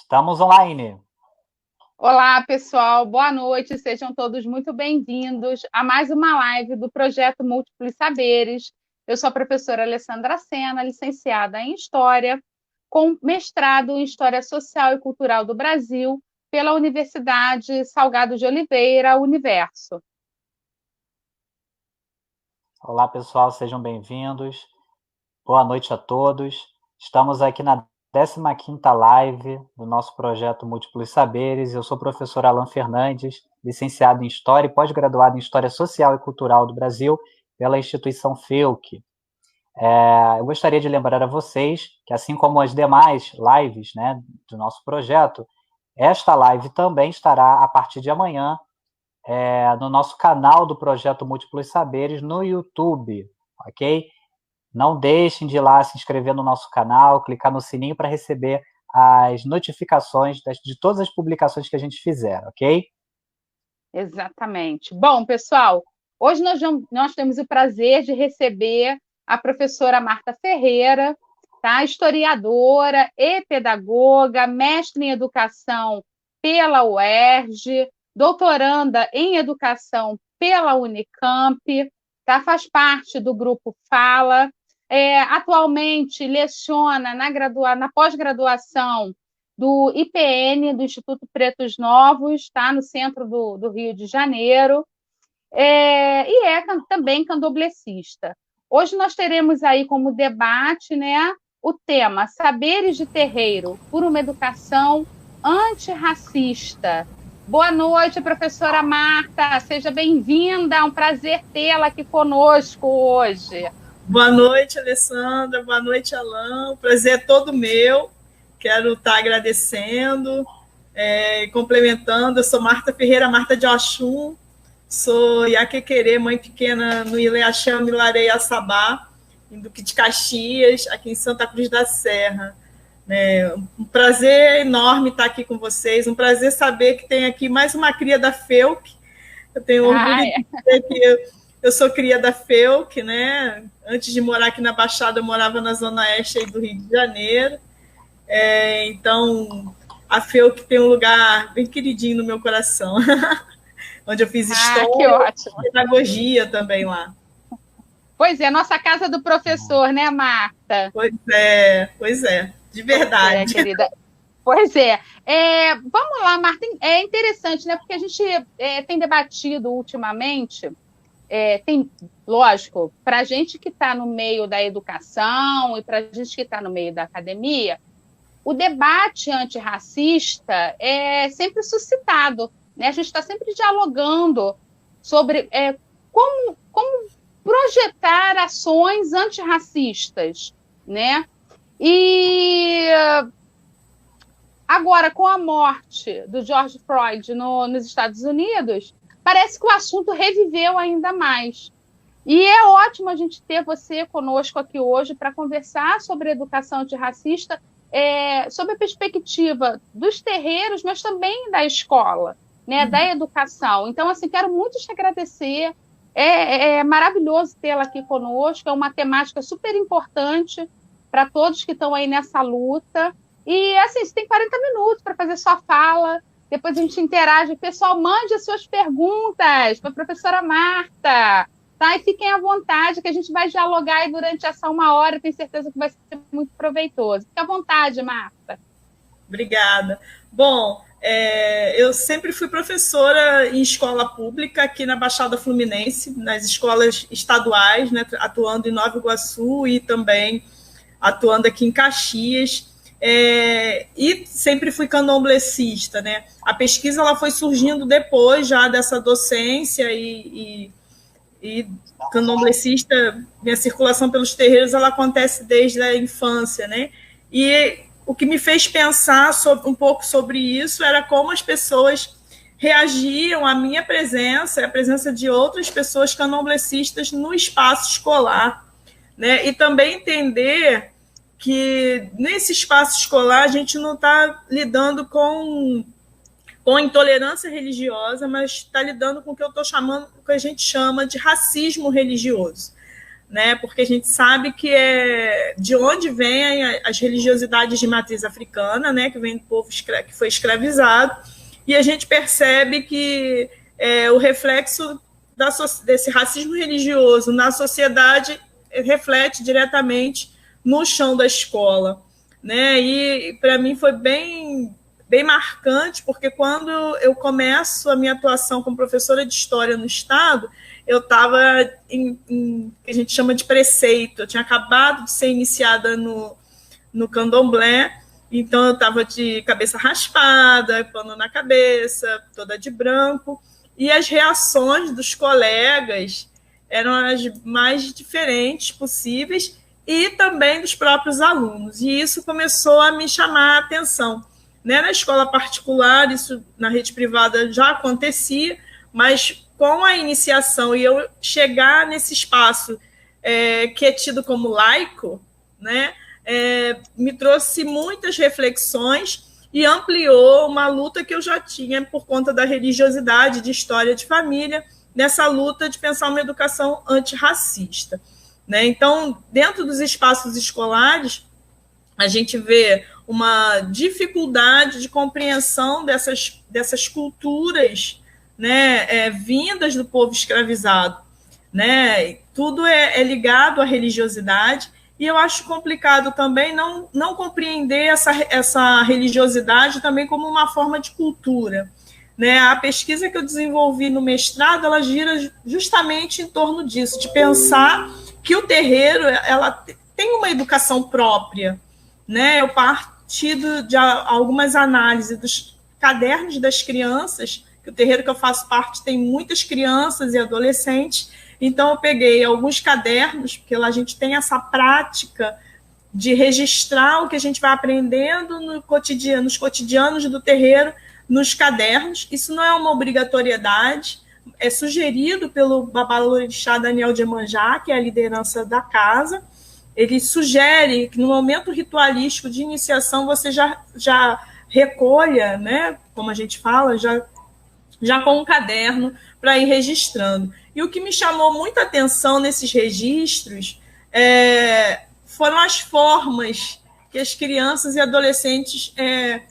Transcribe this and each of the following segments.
Estamos online. Olá, pessoal, boa noite, sejam todos muito bem-vindos a mais uma live do Projeto Múltiplos Saberes. Eu sou a professora Alessandra Sena, licenciada em História, com mestrado em História Social e Cultural do Brasil pela Universidade Salgado de Oliveira, Universo. Olá, pessoal, sejam bem-vindos. Boa noite a todos. Estamos aqui na 15ª live do nosso projeto Múltiplos Saberes. Eu sou o professor Alan Fernandes, licenciado em História e pós-graduado em História Social e Cultural do Brasil pela instituição FEUC. Eu gostaria de lembrar a vocês que, assim como as demais lives, né, do nosso projeto, esta live também estará, a partir de amanhã, no nosso canal do Projeto Múltiplos Saberes no YouTube, ok? Não deixem de ir lá se inscrever no nosso canal, clicar no sininho para receber as notificações de todas as publicações que a gente fizer, ok? Exatamente. Bom, pessoal, hoje nós temos o prazer de receber a professora Marta Ferreira, tá? Historiadora e pedagoga, mestre em educação pela UERJ, doutoranda em educação pela Unicamp, tá? Faz parte do grupo Fala, atualmente leciona na pós-graduação do IPN, do Instituto Pretos Novos, tá? No centro do Rio de Janeiro, e também candomblessista. Hoje nós teremos aí como debate, né, o tema Saberes de Terreiro por uma educação antirracista. Boa noite, professora Marta, seja bem-vinda, é um prazer tê-la aqui conosco hoje. Boa noite, Alessandra, boa noite, Alan, o prazer é todo meu, quero estar agradecendo, complementando, eu sou Marta Ferreira, Marta de Oxum, sou Iaquequerê, mãe pequena no Ileaxã, Milarei, Açabá, em Duque de Caxias, aqui em Santa Cruz da Serra. Um prazer enorme estar aqui com vocês, um prazer saber que tem aqui mais uma cria da FEUC, eu tenho orgulho de dizer que eu sou cria da FEUC, né? Antes de morar aqui na Baixada, eu morava na Zona Oeste do Rio de Janeiro. Então, a FEUC tem um lugar bem queridinho no meu coração, onde eu fiz história e pedagogia também lá. Pois é, nossa casa do professor, né, Marta? Pois é, de verdade. Querida. Pois é. Vamos lá, Marta, é interessante, né? Porque a gente tem debatido ultimamente, lógico, para a gente que está no meio da educação e para a gente que está no meio da academia, o debate antirracista é sempre suscitado, né? A gente está sempre dialogando sobre como projetar ações antirracistas, né? E agora, com a morte do George Floyd nos Estados Unidos, parece que o assunto reviveu ainda mais. E é ótimo a gente ter você conosco aqui hoje para conversar sobre educação antirracista, sob a perspectiva dos terreiros, mas também da escola, né, da educação. Então, assim, quero muito te agradecer. É maravilhoso tê-la aqui conosco, é uma temática super importante para todos que estão aí nessa luta. E, assim, você tem 40 minutos para fazer sua fala, depois a gente interage. Pessoal, mande as suas perguntas para a professora Marta, tá? E fiquem à vontade, que a gente vai dialogar aí durante essa 1 hora, tenho certeza que vai ser muito proveitoso. Fique à vontade, Marta. Obrigada. Bom, eu sempre fui professora em escola pública aqui na Baixada Fluminense, nas escolas estaduais, né, atuando em Nova Iguaçu e também atuando aqui em Caxias. E sempre fui candomblessista, né? A pesquisa ela foi surgindo depois já dessa docência e candomblessista, minha circulação pelos terreiros ela acontece desde a infância, né? E o que me fez pensar um pouco sobre isso era como as pessoas reagiam à minha presença e à presença de outras pessoas candomblessistas no espaço escolar, né? E também entender que nesse espaço escolar a gente não está lidando com intolerância religiosa, mas está lidando com o que eu estou chamando, o que a gente chama de racismo religioso. né? Porque a gente sabe que é de onde vêm as religiosidades de matriz africana, né? Que vem do povo que foi escravizado, e a gente percebe que o reflexo desse racismo religioso na sociedade reflete diretamente no chão da escola, né? E para mim foi bem marcante, porque quando eu começo a minha atuação como professora de história no Estado, eu estava em que a gente chama de preceito, eu tinha acabado de ser iniciada no candomblé, então eu estava de cabeça raspada, pano na cabeça, toda de branco, e as reações dos colegas eram as mais diferentes possíveis, e também dos próprios alunos, e isso começou a me chamar a atenção. Né? Na escola particular, isso na rede privada já acontecia, mas com a iniciação e eu chegar nesse espaço que é tido como laico, né? Me trouxe muitas reflexões e ampliou uma luta que eu já tinha por conta da religiosidade, de história de família, nessa luta de pensar uma educação antirracista. Né? Então, dentro dos espaços escolares, a gente vê uma dificuldade de compreensão dessas culturas, né, vindas do povo escravizado. Né? Tudo é ligado à religiosidade, e eu acho complicado também não compreender essa religiosidade também como uma forma de cultura. Né? A pesquisa que eu desenvolvi no mestrado, ela gira justamente em torno disso, de pensar que o terreiro ela tem uma educação própria. Né? Eu partido de algumas análises dos cadernos das crianças, que o terreiro que eu faço parte tem muitas crianças e adolescentes, então eu peguei alguns cadernos, porque lá a gente tem essa prática de registrar o que a gente vai aprendendo nos cotidianos do terreiro, nos cadernos. Isso não é uma obrigatoriedade, é sugerido pelo babalorixá Daniel de Iemanjá, que é a liderança da casa. Ele sugere que no momento ritualístico de iniciação você já recolha, né, como a gente fala, já com um caderno para ir registrando. E o que me chamou muita atenção nesses registros foram as formas que as crianças e adolescentes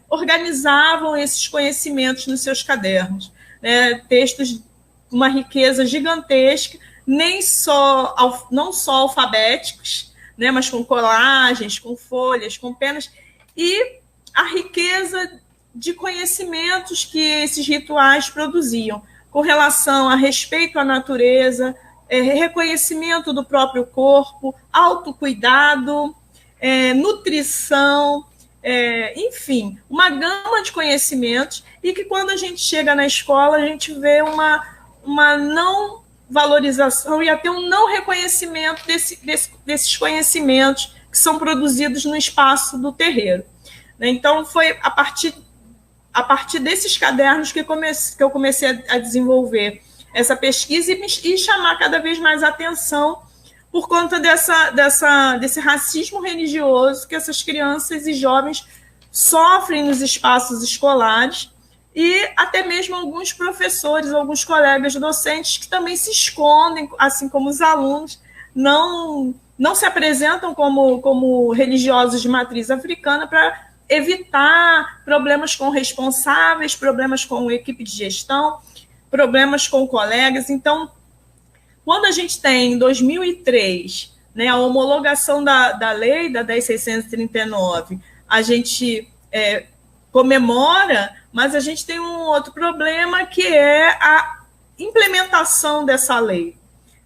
organizavam esses conhecimentos nos seus cadernos. Né? Textos de uma riqueza gigantesca, não só alfabéticos, né, mas com colagens, com folhas, com penas, e a riqueza de conhecimentos que esses rituais produziam, com relação a respeito à natureza, reconhecimento do próprio corpo, autocuidado, nutrição, enfim, uma gama de conhecimentos, e que quando a gente chega na escola, a gente vê uma não valorização e até um não reconhecimento desses conhecimentos que são produzidos no espaço do terreiro. Então, foi a partir desses cadernos que eu comecei a desenvolver essa pesquisa e chamar cada vez mais atenção por conta desse racismo religioso que essas crianças e jovens sofrem nos espaços escolares, e até mesmo alguns professores, alguns colegas docentes que também se escondem, assim como os alunos, não se apresentam como religiosos de matriz africana para evitar problemas com responsáveis, problemas com equipe de gestão, problemas com colegas. Então, quando a gente tem, em 2003, né, a homologação da lei, da 10.639, a gente comemora, mas a gente tem um outro problema, que é a implementação dessa lei.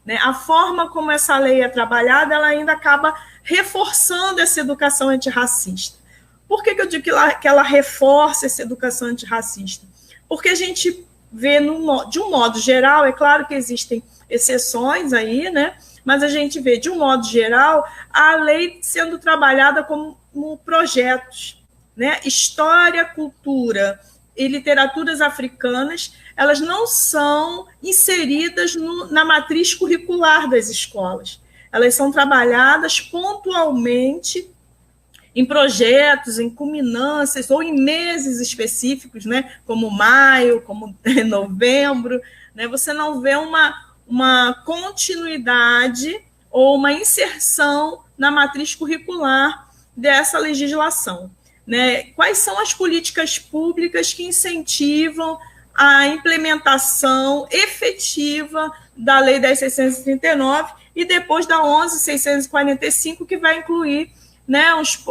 Né? A forma como essa lei é trabalhada, ela ainda acaba reforçando essa educação antirracista. Por que eu digo que ela reforça essa educação antirracista? Porque a gente vê, de um modo geral, é claro que existem exceções aí, né? Mas a gente vê, de um modo geral, a lei sendo trabalhada como projetos. Né? História, cultura e literaturas africanas, elas não são inseridas na matriz curricular das escolas. Elas são trabalhadas pontualmente em projetos, em culminâncias ou em meses específicos, né? Como maio, como novembro. Né? Você não vê uma continuidade ou uma inserção na matriz curricular dessa legislação, né? Quais são as políticas públicas que incentivam a implementação efetiva da Lei 10.639 e depois da 11.645, que vai incluir, né,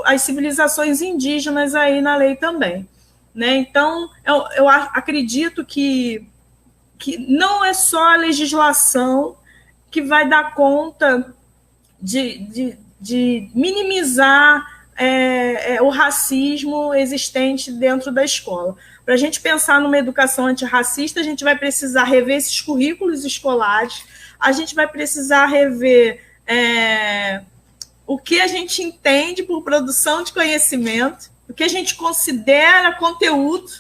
as civilizações indígenas aí na lei também, né? Então, eu acredito que não é só a legislação que vai dar conta de minimizar o racismo existente dentro da escola. Para a gente pensar numa educação antirracista, a gente vai precisar rever esses currículos escolares, a gente vai precisar rever o que a gente entende por produção de conhecimento, o que a gente considera conteúdo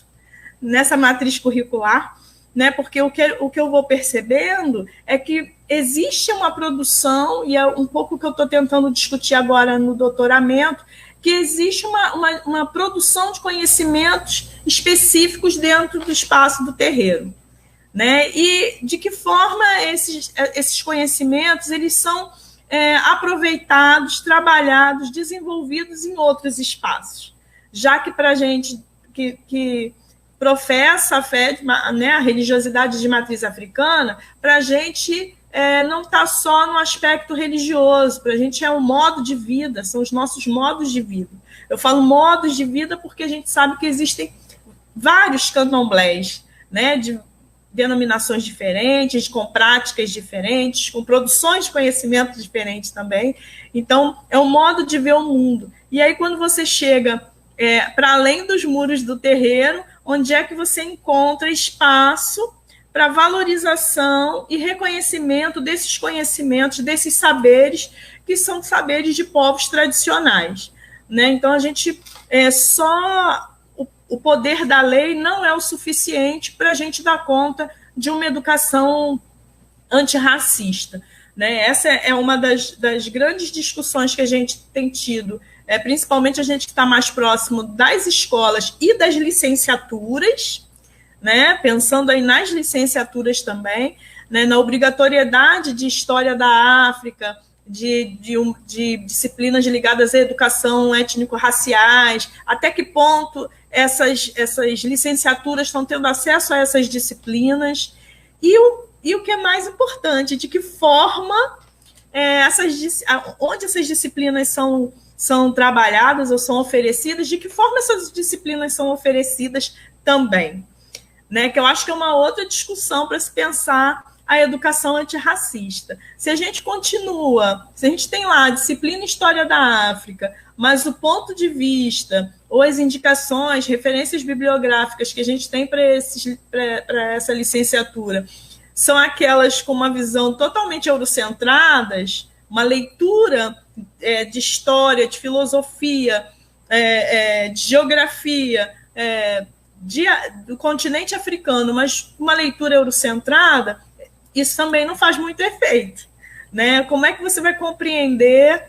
nessa matriz curricular, né? Porque o que eu vou percebendo é que existe uma produção, e é um pouco o que eu estou tentando discutir agora no doutoramento, que existe uma produção de conhecimentos específicos dentro do espaço do terreiro, né? E de que forma esses conhecimentos eles são aproveitados, trabalhados, desenvolvidos em outros espaços, já que para a gente que professa a fé, né, a religiosidade de matriz africana, para a gente não está só no aspecto religioso, para a gente é um modo de vida, são os nossos modos de vida. Eu falo modos de vida porque a gente sabe que existem vários candomblés, né, de denominações diferentes, com práticas diferentes, com produções de conhecimento diferentes também. Então, é um modo de ver o mundo. E aí, quando você chega para além dos muros do terreiro, onde é que você encontra espaço para valorização e reconhecimento desses conhecimentos, desses saberes, que são saberes de povos tradicionais, né? Então, a gente só o poder da lei não é o suficiente para a gente dar conta de uma educação antirracista, né? Essa é uma das grandes discussões que a gente tem tido, principalmente a gente que está mais próximo das escolas e das licenciaturas, né? Pensando aí nas licenciaturas também, né? Na obrigatoriedade de história da África, de disciplinas ligadas à educação étnico-raciais, até que ponto essas licenciaturas estão tendo acesso a essas disciplinas, e o que é mais importante, de que forma onde essas disciplinas são trabalhadas ou são oferecidas, de que forma essas disciplinas são oferecidas também, né? Que eu acho que é uma outra discussão para se pensar a educação antirracista. Se a gente tem lá a disciplina História da África, mas o ponto de vista ou as indicações, referências bibliográficas que a gente tem para essa licenciatura são aquelas com uma visão totalmente eurocentradas, uma leitura de história, de filosofia, de geografia, do continente africano, mas uma leitura eurocentrada, isso também não faz muito efeito, né? Como é que você vai compreender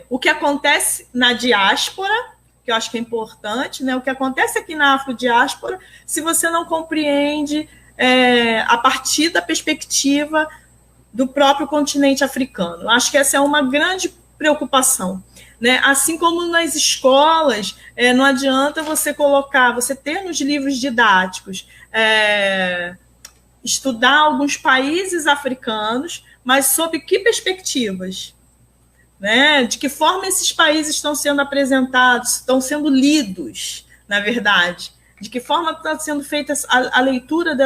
o que acontece na diáspora, que eu acho que é importante, né? O que acontece aqui na afrodiáspora, se você não compreende a partir da perspectiva do próprio continente africano? Eu acho que essa é uma grande preocupação, né? Assim como nas escolas, não adianta você ter nos livros didáticos estudar alguns países africanos, mas sob que perspectivas? Né? De que forma esses países estão sendo apresentados, estão sendo lidos, na verdade? De que forma está sendo feita a leitura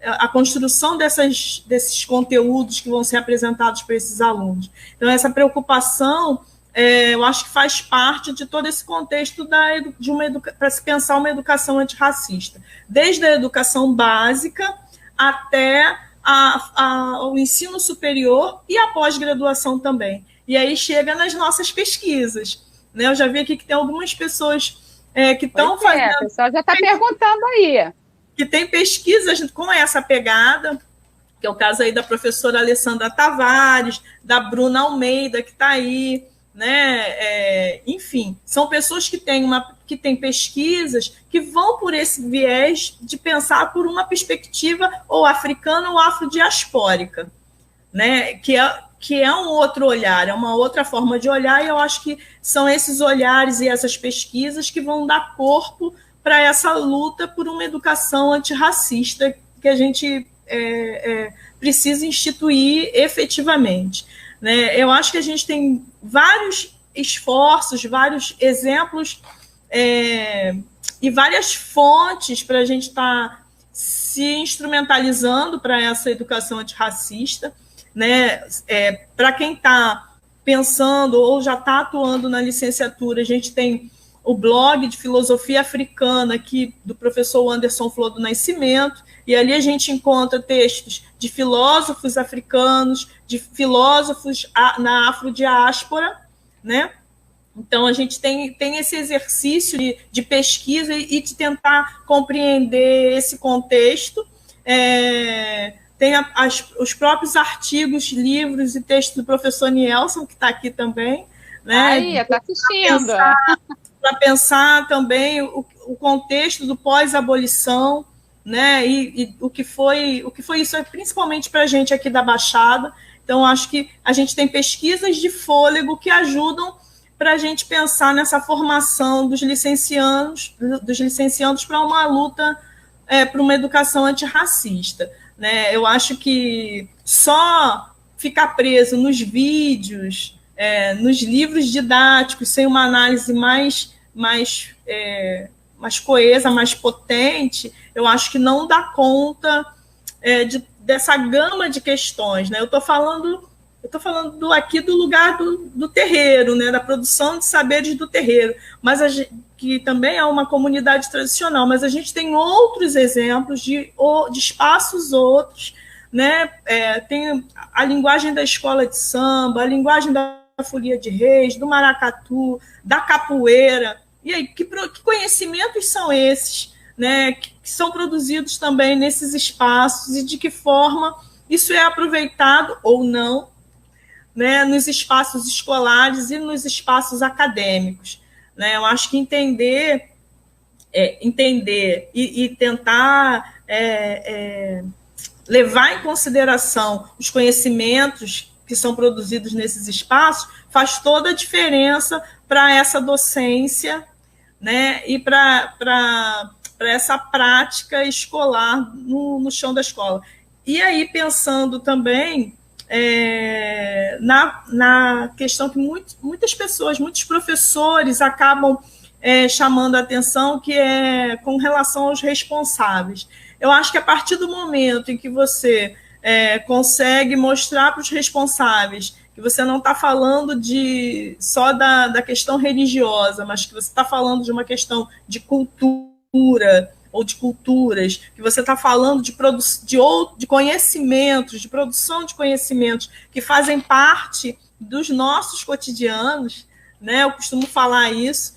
a construção desses conteúdos que vão ser apresentados para esses alunos? Então, essa preocupação, eu acho que faz parte de todo esse contexto para se pensar uma educação antirracista, desde a educação básica até o ensino superior e a pós-graduação também. E aí chega nas nossas pesquisas, né? Eu já vi aqui que tem algumas pessoas que estão fazendo... O pessoal já está perguntando aí. Que tem pesquisas com essa pegada, que é o caso aí da professora Alessandra Tavares, da Bruna Almeida, que está aí, né? Enfim, são pessoas que têm pesquisas que vão por esse viés de pensar por uma perspectiva ou africana ou afrodiaspórica, né? Que que é um outro olhar, é uma outra forma de olhar, e eu acho que são esses olhares e essas pesquisas que vão dar corpo para essa luta por uma educação antirracista que a gente precisa instituir efetivamente. Né? Eu acho que a gente tem vários esforços, vários exemplos e várias fontes para a gente estar se instrumentalizando para essa educação antirracista. Né? Para quem está pensando ou já está atuando na licenciatura, a gente tem o blog de filosofia africana aqui do professor Anderson Flor do Nascimento, e ali a gente encontra textos de filósofos africanos, de filósofos na afrodiáspora, né? Então, a gente tem esse exercício de pesquisa e de tentar compreender esse contexto. Tem os próprios artigos, livros e textos do professor Nielson, que está aqui também. Né? Aí, está assistindo. Para pensar também o contexto do pós-abolição, né? E o que foi isso, principalmente para a gente aqui da Baixada. Então, acho que a gente tem pesquisas de fôlego que ajudam para a gente pensar nessa formação dos licenciandos para uma luta, para uma educação antirracista. Né? Eu acho que só ficar preso nos vídeos, nos livros didáticos, sem uma análise mais coesa, mais potente, eu acho que não dá conta dessa gama de questões. Né? Eu estou falando aqui do lugar do terreiro, né? Da produção de saberes do terreiro, mas que também é uma comunidade tradicional, mas a gente tem outros exemplos de espaços outros, né? Tem a linguagem da escola de samba, a linguagem da folia de reis, do maracatu, da capoeira. E aí, que conhecimentos são esses, né? Que são produzidos também nesses espaços e de que forma isso é aproveitado ou não, né, nos espaços escolares e nos espaços acadêmicos. Né? Eu acho que entender e tentar levar em consideração os conhecimentos que são produzidos nesses espaços faz toda a diferença para essa docência, né, e para essa prática escolar no chão da escola. E aí, pensando também na questão que muitas pessoas, muitos professores acabam chamando a atenção, que é com relação aos responsáveis. Eu acho que a partir do momento em que você consegue mostrar para os responsáveis que você não está falando só da questão religiosa, mas que você está falando de uma questão de cultura, ou de culturas, que você está falando de conhecimentos, de produção de conhecimentos que fazem parte dos nossos cotidianos, né? Eu costumo falar isso.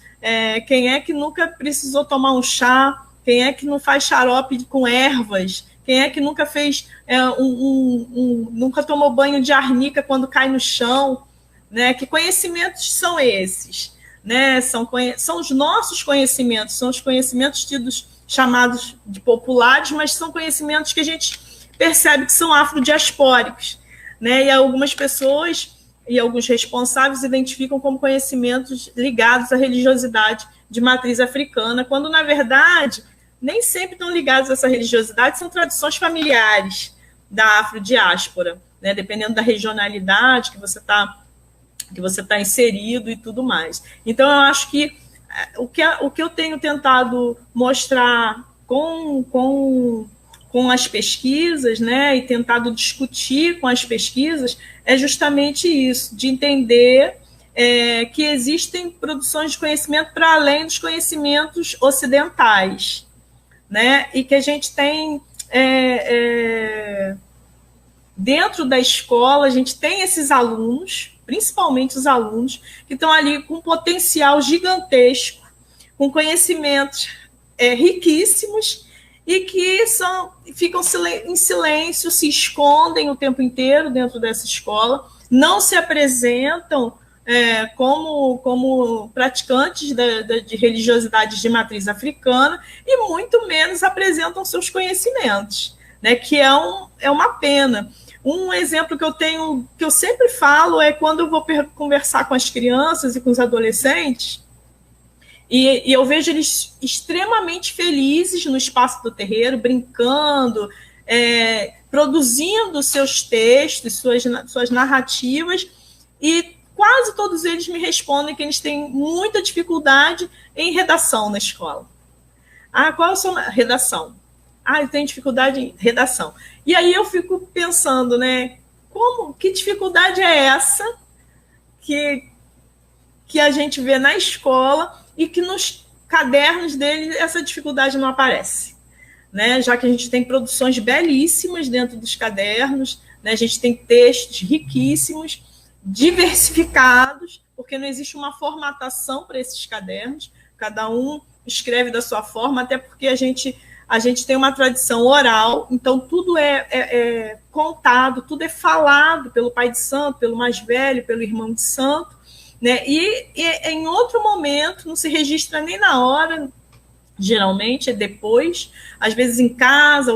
Quem é que nunca precisou tomar um chá? Quem é que não faz xarope com ervas? Quem é que nunca fez nunca tomou banho de arnica quando cai no chão? Né? Que conhecimentos são esses? Né? São os nossos conhecimentos, são os conhecimentos chamados de populares, mas são conhecimentos que a gente percebe que são afrodiaspóricos, né? E algumas pessoas e alguns responsáveis identificam como conhecimentos ligados à religiosidade de matriz africana, quando, na verdade, nem sempre estão ligados a essa religiosidade, são tradições familiares da afrodiáspora, né? Dependendo da regionalidade que você está inserido e tudo mais. Então, eu acho que o que eu tenho tentado mostrar com as pesquisas, né, e tentado discutir com as pesquisas, é justamente isso, de entender que existem produções de conhecimento para além dos conhecimentos ocidentais, né, e que a gente tem dentro da escola, a gente tem esses alunos, principalmente os alunos, que estão ali com um potencial gigantesco, com conhecimentos riquíssimos, e que ficam em silêncio, se escondem o tempo inteiro dentro dessa escola, não se apresentam como praticantes de religiosidades de matriz africana, e muito menos apresentam seus conhecimentos, né, que é uma pena. Um exemplo que eu tenho, que eu sempre falo, é quando eu vou conversar com as crianças e com os adolescentes, e eu vejo eles extremamente felizes no espaço do terreiro, brincando, produzindo seus textos, suas narrativas, e quase todos eles me respondem que eles têm muita dificuldade em redação na escola. Qual é a sua redação? Eu tenho dificuldade em redação. E aí eu fico pensando, né? Que dificuldade é essa que a gente vê na escola e que nos cadernos dele essa dificuldade não aparece, né? Já que a gente tem produções belíssimas dentro dos cadernos, né? A gente tem textos riquíssimos, diversificados, porque não existe uma formatação para esses cadernos, cada um escreve da sua forma, até porque a gente tem uma tradição oral, então tudo é contado, tudo é falado pelo pai de santo, pelo mais velho, pelo irmão de santo, né? E em outro momento, não se registra nem na hora, geralmente é depois, às vezes em casa,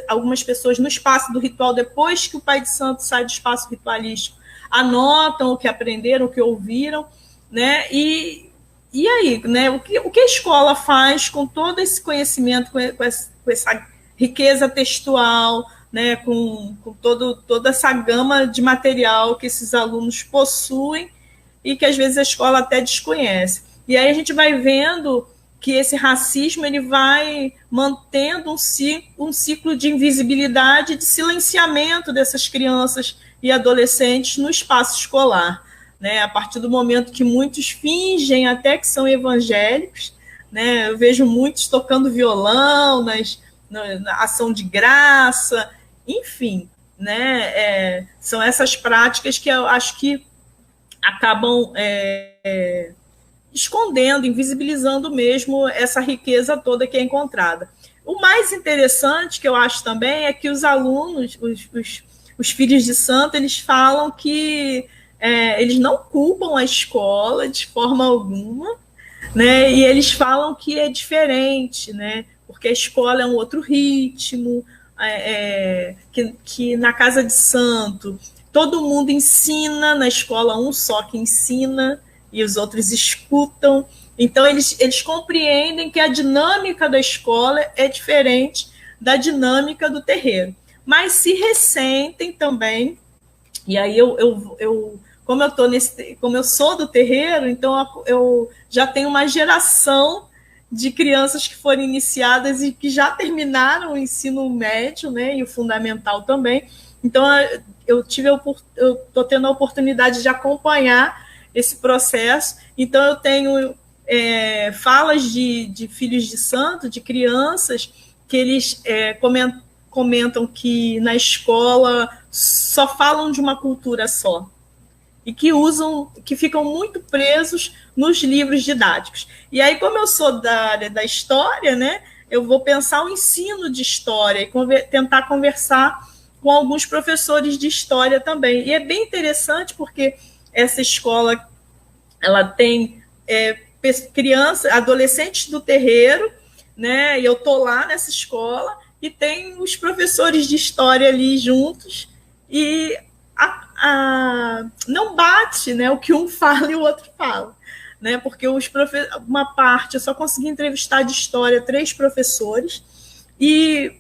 algumas pessoas no espaço do ritual, depois que o pai de santo sai do espaço ritualístico, anotam o que aprenderam, o que ouviram, né? E aí, né? O que a escola faz com todo esse conhecimento, com essa riqueza textual, né? Com toda essa gama de material que esses alunos possuem e que às vezes a escola até desconhece. E aí a gente vai vendo que esse racismo ele vai mantendo um ciclo de invisibilidade, de silenciamento dessas crianças e adolescentes no espaço escolar, né? A partir do momento que muitos fingem até que são evangélicos, né? Eu vejo muitos tocando violão na ação de graça, enfim, né? São essas práticas que eu acho que acabam escondendo, invisibilizando mesmo essa riqueza toda que é encontrada. O mais interessante que eu acho também é que os alunos, os filhos de santo, eles falam que eles não culpam a escola de forma alguma, né? E eles falam que é diferente, né? Porque a escola é um outro ritmo, que na casa de santo todo mundo ensina, na escola um só que ensina e os outros escutam. Então eles compreendem que a dinâmica da escola é diferente da dinâmica do terreiro, mas se ressentem também. E aí como eu sou do terreiro, então eu já tenho uma geração de crianças que foram iniciadas e que já terminaram o ensino médio, né, e o fundamental também. Então eu estou tendo a oportunidade de acompanhar esse processo. Então eu tenho falas de filhos de santo, de crianças, que eles comentam que na escola só falam de uma cultura só e que ficam muito presos nos livros didáticos. E aí, como eu sou da área da história, né, eu vou pensar o ensino de história e tentar conversar com alguns professores de história também. E é bem interessante porque essa escola ela tem crianças, adolescentes do terreiro, né, e eu estou lá nessa escola, e tem os professores de história ali juntos, e não bate, né, o que um fala e o outro fala, né, porque uma parte, eu só consegui entrevistar de história 3 professores, e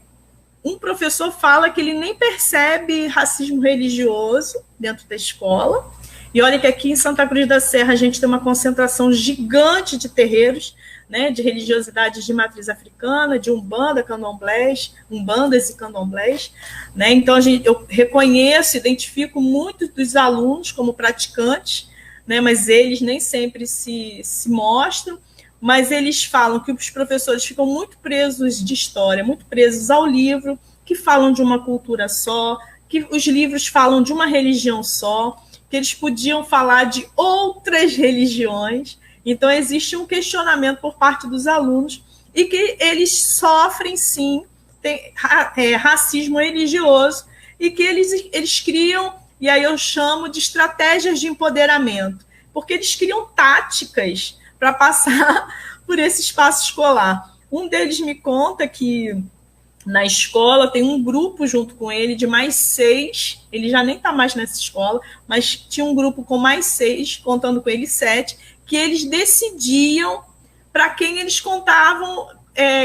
um professor fala que ele nem percebe racismo religioso dentro da escola, e olha que aqui em Santa Cruz da Serra a gente tem uma concentração gigante de terreiros, né, de religiosidades de matriz africana, de umbanda, candomblés, umbandas e candomblés, né? Então eu reconheço, identifico muitos dos alunos como praticantes, né, mas eles nem sempre se mostram, mas eles falam que os professores ficam muito presos de história, muito presos ao livro, que falam de uma cultura só, que os livros falam de uma religião só, que eles podiam falar de outras religiões. Então, existe um questionamento por parte dos alunos e que eles sofrem, sim, racismo religioso e que eles criam, e aí eu chamo de estratégias de empoderamento, porque eles criam táticas para passar por esse espaço escolar. Um deles me conta que na escola, tem um grupo junto com ele de mais 6, ele já nem está mais nessa escola, mas tinha um grupo com mais 6, contando com ele 7, que eles decidiam para quem eles contavam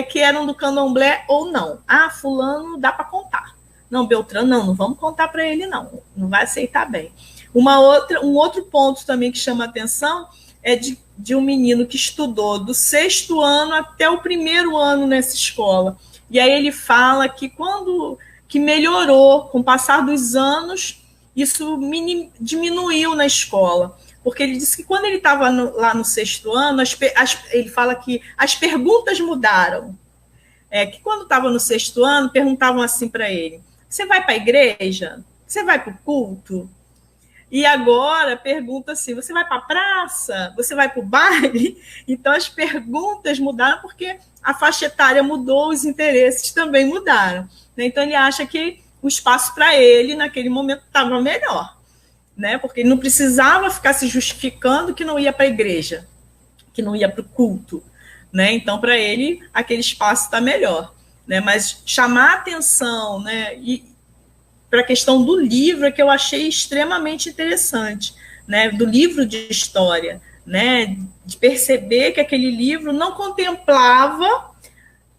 que eram do candomblé ou não. Ah, fulano dá para contar. Não, Beltrano, não vamos contar para ele, não vai aceitar bem. Um outro ponto também que chama atenção é de um menino que estudou do 6º ano até o 1º ano nessa escola. E aí ele fala que que melhorou, com o passar dos anos, isso diminuiu na escola. Porque ele disse que quando ele estava lá no 6º ano, ele fala que as perguntas mudaram. Que quando estava no 6º ano, perguntavam assim para ele: você vai para a igreja? Você vai para o culto? E agora pergunta assim: você vai para a praça? Você vai para o baile? Então as perguntas mudaram porque a faixa etária mudou, os interesses também mudaram. Então ele acha que o espaço para ele naquele momento estava melhor, né? Porque ele não precisava ficar se justificando que não ia para a igreja, que não ia para o culto, né? Então para ele aquele espaço está melhor, né? Mas chamar a atenção, né? E para a questão do livro é que eu achei extremamente interessante, né? Do livro de história, né? De perceber que aquele livro não contemplava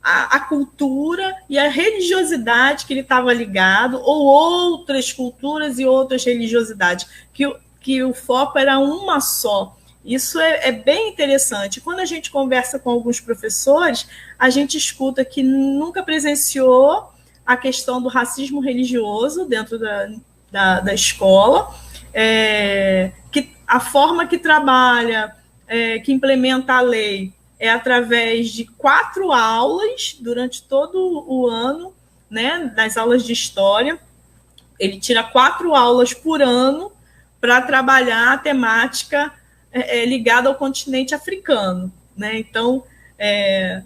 a cultura e a religiosidade que ele estava ligado, ou outras culturas e outras religiosidades, que o foco era uma só. Isso é bem interessante. Quando a gente conversa com alguns professores, a gente escuta que nunca presenciou a questão do racismo religioso dentro da escola, que a forma que trabalha, que implementa a lei, é através de 4 aulas durante todo o ano, né, nas aulas de história. Ele tira 4 aulas por ano para trabalhar a temática ligada ao continente africano, né? Então,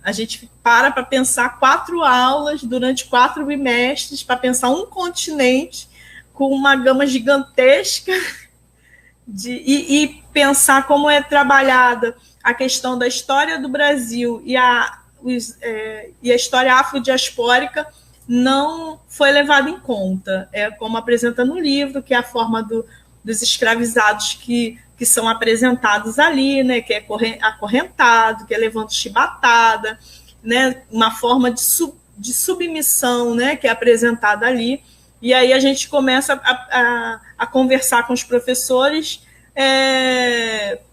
a gente para pensar 4 aulas durante 4 bimestres, para pensar um continente com uma gama gigantesca e pensar como é trabalhada a questão da história do Brasil e a história afrodiaspórica não foi levada em conta. Como apresenta no livro, que é a forma dos escravizados que são apresentados ali, né, que é acorrentado, que é levando chibatada, né, uma forma de submissão, né, que é apresentada ali. E aí a gente começa a conversar com os professores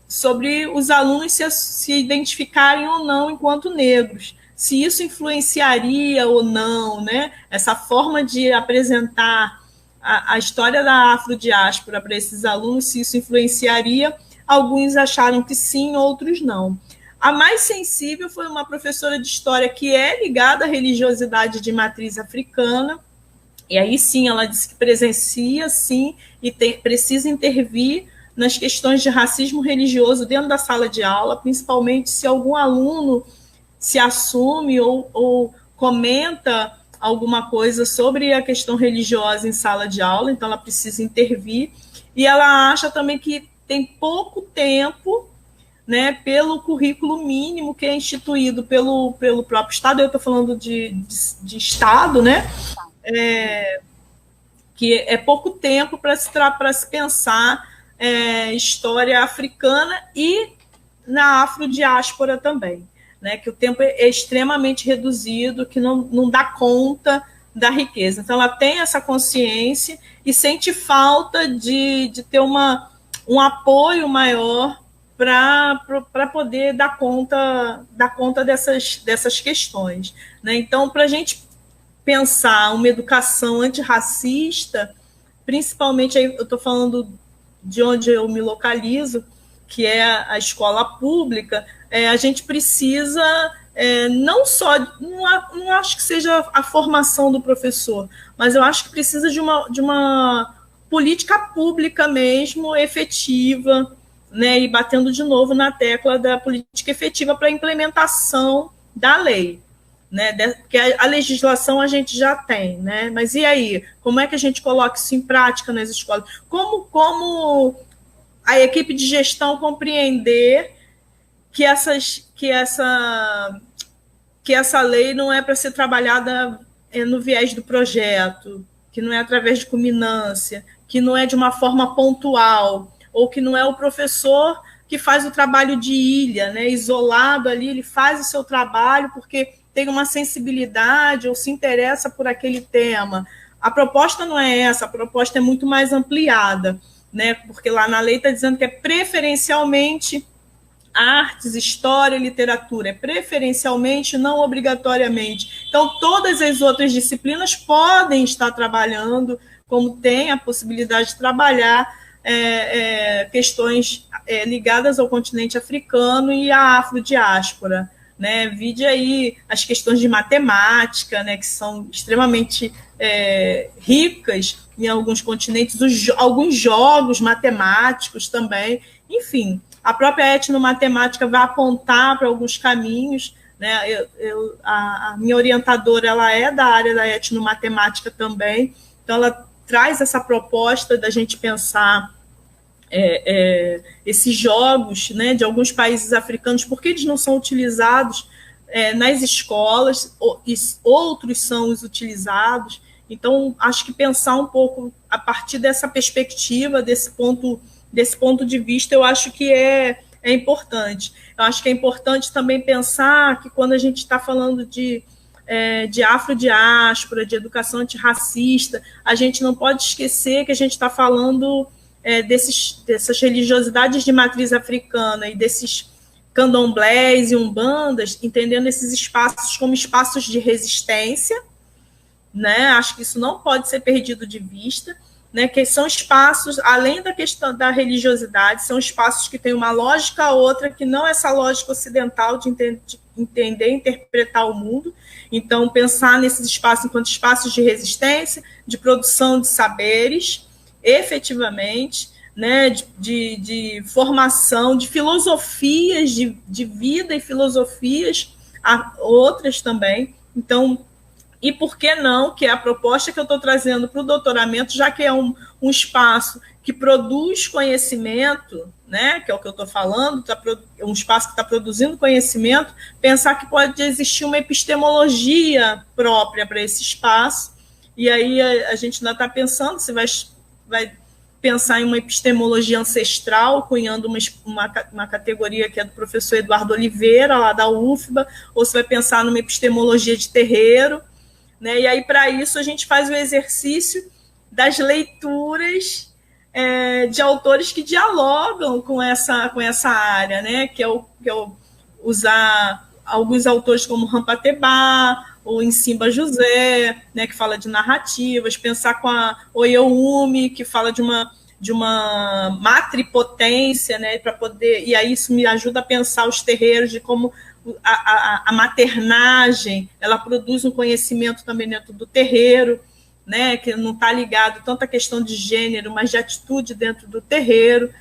sobre os alunos se identificarem ou não enquanto negros, se isso influenciaria ou não, né, essa forma de apresentar a história da afrodiáspora para esses alunos, se isso influenciaria. Alguns acharam que sim, outros não. A mais sensível foi uma professora de história que é ligada à religiosidade de matriz africana, e aí sim, ela disse que presencia, sim, e precisa intervir nas questões de racismo religioso dentro da sala de aula, principalmente se algum aluno se assume ou comenta alguma coisa sobre a questão religiosa em sala de aula, então ela precisa intervir. E ela acha também que tem pouco tempo, né, pelo currículo mínimo que é instituído pelo próprio Estado. Eu estou falando de Estado, né, que é pouco tempo para se pensar história africana e na afrodiáspora também, né, que o tempo é extremamente reduzido, que não dá conta da riqueza. Então, ela tem essa consciência e sente falta de ter um apoio maior para poder dar conta dessas questões, né? Então, para a gente pensar uma educação antirracista, principalmente, aí eu estou falando de onde eu me localizo, que é a escola pública, a gente precisa não só, não acho que seja a formação do professor, mas eu acho que precisa de uma política pública mesmo, efetiva, né, e batendo de novo na tecla da política efetiva para a implementação da lei, né, porque a legislação a gente já tem, né, mas e aí? Como é que a gente coloca isso em prática nas escolas? Como a equipe de gestão compreender que essa lei não é para ser trabalhada no viés do projeto, que não é através de culminância, que não é de uma forma pontual, ou que não é o professor que faz o trabalho de ilha, né, isolado ali, ele faz o seu trabalho porque tem uma sensibilidade ou se interessa por aquele tema. A proposta não é essa, a proposta é muito mais ampliada, né, porque lá na lei está dizendo que é preferencialmente artes, história, literatura, é preferencialmente, não obrigatoriamente. Então, todas as outras disciplinas podem estar trabalhando, como tem a possibilidade de trabalhar questões ligadas ao continente africano e à afrodiáspora, né? Vide aí as questões de matemática, né, que são extremamente ricas em alguns continentes, alguns jogos matemáticos também, enfim. A própria etnomatemática vai apontar para alguns caminhos, né? A minha orientadora ela é da área da etnomatemática também, então ela traz essa proposta da gente pensar esses jogos, né, de alguns países africanos, porque eles não são utilizados nas escolas, outros são os utilizados. Então, acho que pensar um pouco a partir dessa perspectiva, desse ponto de vista, eu acho que é importante. Eu acho que é importante também pensar que quando a gente está falando de afrodiáspora, de educação antirracista, a gente não pode esquecer que a gente está falando dessas religiosidades de matriz africana e desses candomblés e umbandas, entendendo esses espaços como espaços de resistência, né? Acho que isso não pode ser perdido de vista, né? Que são espaços, além da questão da religiosidade, são espaços que têm uma lógica outra, que não essa lógica ocidental de entender, interpretar o mundo. Então, pensar nesses espaços enquanto espaços de resistência, de produção de saberes, efetivamente, né, de formação, de filosofias de vida e filosofias outras também. Então, e por que não, que é a proposta que eu estou trazendo para o doutoramento, já que é um espaço que produz conhecimento, né, que é o que eu estou falando, é um espaço que está produzindo conhecimento, pensar que pode existir uma epistemologia própria para esse espaço, e aí a gente ainda está pensando se vai pensar em uma epistemologia ancestral, cunhando uma categoria que é do professor Eduardo Oliveira, lá da UFBA, ou se vai pensar numa epistemologia de terreiro, né? E aí, para isso, a gente faz o exercício das leituras de autores que dialogam com essa área, né? Que é usar alguns autores como Rampatebá, ou Nsimba José, né, que fala de narrativas, pensar com a Oyeumi, que fala de uma matripotência, né, para poder, e aí isso me ajuda a pensar os terreiros, de como a maternagem, ela produz um conhecimento também dentro do terreiro, né, que não está ligado tanto à questão de gênero, mas de atitude dentro do terreiro,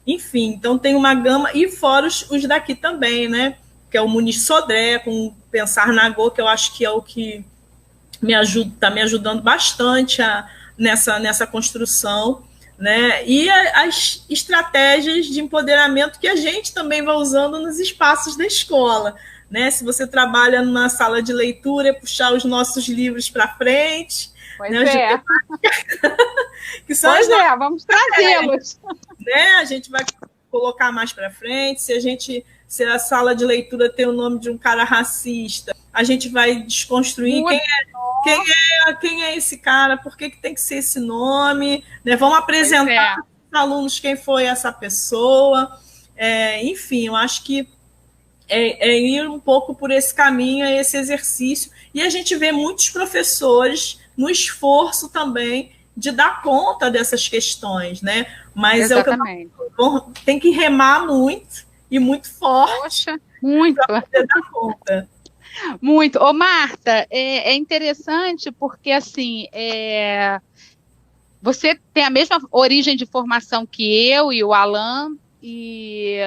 enfim, então tem uma gama, e fora os daqui também, né, que é o Muniz Sodré, com Pensar Nagô, que eu acho que é o que está me ajudando bastante nessa construção, né? E as estratégias de empoderamento que a gente também vai usando nos espaços da escola, né? Se você trabalha numa sala de leitura, é puxar os nossos livros para frente. Pois né? Que são vamos trazê-los. Né? A gente vai colocar mais para frente, se a sala de leitura tem o nome de um cara racista, a gente vai desconstruir quem é esse cara, por que tem que ser esse nome, né? Vamos apresentar aos alunos quem foi essa pessoa, enfim, eu acho que ir um pouco por esse caminho, esse exercício, e a gente vê muitos professores no esforço também de dar conta dessas questões, né? Mas exatamente. Tem que remar muito, e muito forte. Poxa, muito. Para poder dar conta. Muito. Ô, Marta, é interessante porque, assim, você tem a mesma origem de formação que eu e o Alan, e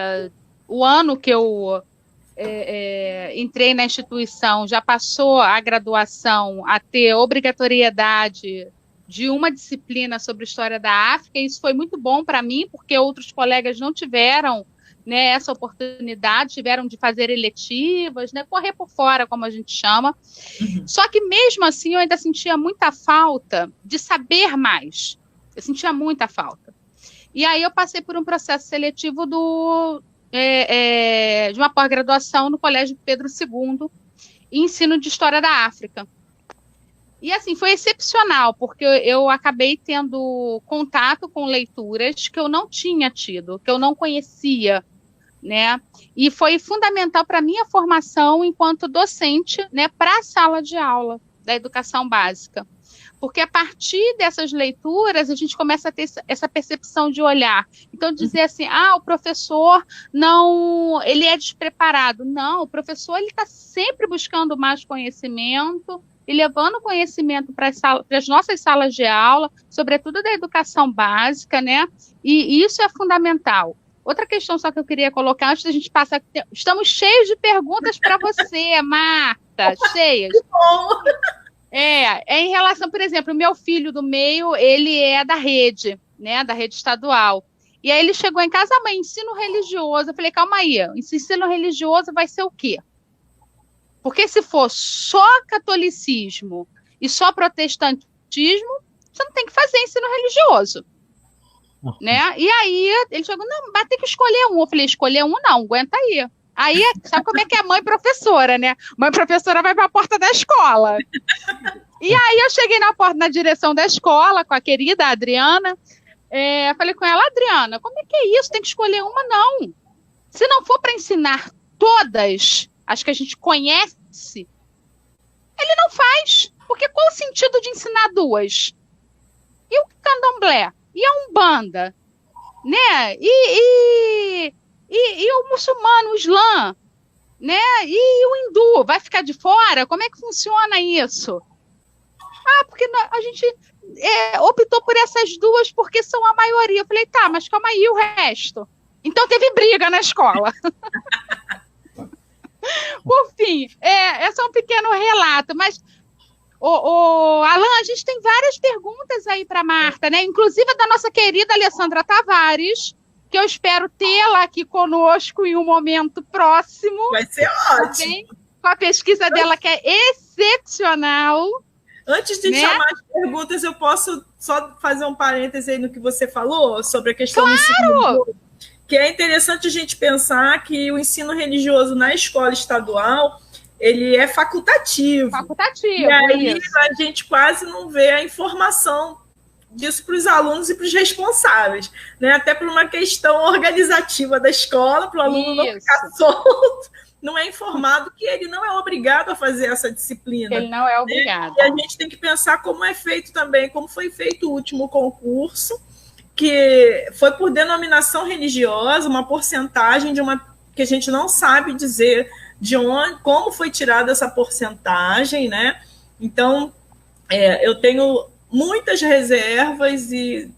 o ano que eu entrei na instituição já passou a graduação a ter obrigatoriedade de uma disciplina sobre história da África, e isso foi muito bom para mim, porque outros colegas não tiveram né, essa oportunidade, tiveram de fazer eletivas, né, correr por fora, como a gente chama. Só que mesmo assim eu ainda sentia muita falta de saber mais. Eu sentia muita falta. E aí eu passei por um processo seletivo de uma pós-graduação no Colégio Pedro II, em ensino de História da África. E assim, foi excepcional, porque eu acabei tendo contato com leituras que eu não tinha tido, que eu não conhecia, né? E foi fundamental para a minha formação enquanto docente, né, para a sala de aula da educação básica. Porque a partir dessas leituras a gente começa a ter essa percepção de olhar. Então, dizer assim, o professor não, ele é despreparado. Não, o professor ele está sempre buscando mais conhecimento e levando conhecimento para as nossas salas de aula, sobretudo da educação básica, né? E isso é fundamental. Outra questão só que eu queria colocar, antes da gente passar, estamos cheios de perguntas para você, Marta, cheias. Que bom! É em relação, por exemplo, o meu filho do meio, ele é da rede, né, da rede estadual. E aí ele chegou em casa, mãe, ensino religioso. Eu falei, calma aí, ensino religioso vai ser o quê? Porque se for só catolicismo e só protestantismo, você não tem que fazer ensino religioso. Né? E aí ele chegou, não, vai ter que escolher um. Eu falei, escolher um não, aguenta aí. Aí, sabe como é que é mãe professora, né? Mãe professora vai para a porta da escola. E aí eu cheguei na direção da escola com a querida Adriana, falei com ela, Adriana, como é que é isso? Tem que escolher uma? Não. Se não for para ensinar todas as que a gente conhece, ele não faz. Porque qual o sentido de ensinar duas? E o candomblé? E a Umbanda? Né? E o muçulmano, o Islã? Né? E o hindu? Vai ficar de fora? Como é que funciona isso? Porque a gente optou por essas duas porque são a maioria. Eu falei, tá, mas calma aí, o resto? Então teve briga na escola. Por fim, é só um pequeno relato, mas, Alan, a gente tem várias perguntas aí para Marta, né? Inclusive da nossa querida Alessandra Tavares, que eu espero tê-la aqui conosco em um momento próximo. Vai ser ótimo. Com a pesquisa dela, que é excepcional. Antes de chamar as perguntas, eu posso só fazer um parêntese aí no que você falou sobre a questão do ensino religioso, que é interessante a gente pensar que o ensino religioso na escola estadual, ele é facultativo. Facultativo, e aí a gente quase não vê a informação disso para os alunos e para os responsáveis, né? Até por uma questão organizativa da escola, para o aluno não ficar solto, não é informado que ele não é obrigado a fazer essa disciplina. Ele não é obrigado. E a gente tem que pensar como é feito também, como foi feito o último concurso, que foi por denominação religiosa, uma porcentagem que a gente não sabe dizer de onde, como foi tirada essa porcentagem, né? Então, eu tenho muitas reservas e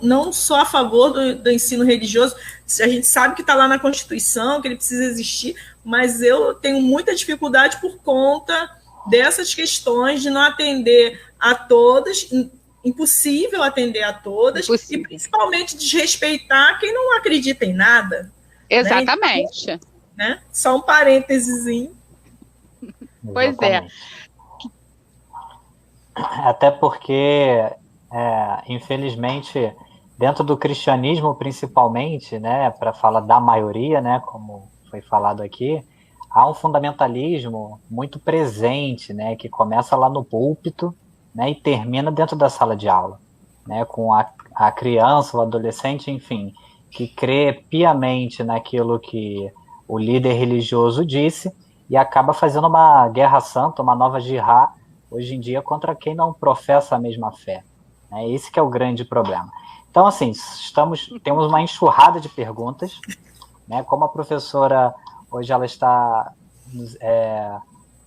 não sou a favor do ensino religioso. A gente sabe que está lá na Constituição, que ele precisa existir, mas eu tenho muita dificuldade por conta dessas questões de não atender a todas, impossível atender a todas, e principalmente desrespeitar quem não acredita em nada. Exatamente. Né? Só um parênteses. Pois é. Até porque, infelizmente, dentro do cristianismo, principalmente, né, para falar da maioria, né, como foi falado aqui, há um fundamentalismo muito presente, né, que começa lá no púlpito, né, e termina dentro da sala de aula, né, com a criança, o adolescente, enfim, que crê piamente naquilo que o líder religioso disse e acaba fazendo uma guerra santa, uma nova jihad, hoje em dia, contra quem não professa a mesma fé. É esse que é o grande problema. Então, assim, temos uma enxurrada de perguntas, né? Como a professora, hoje ela está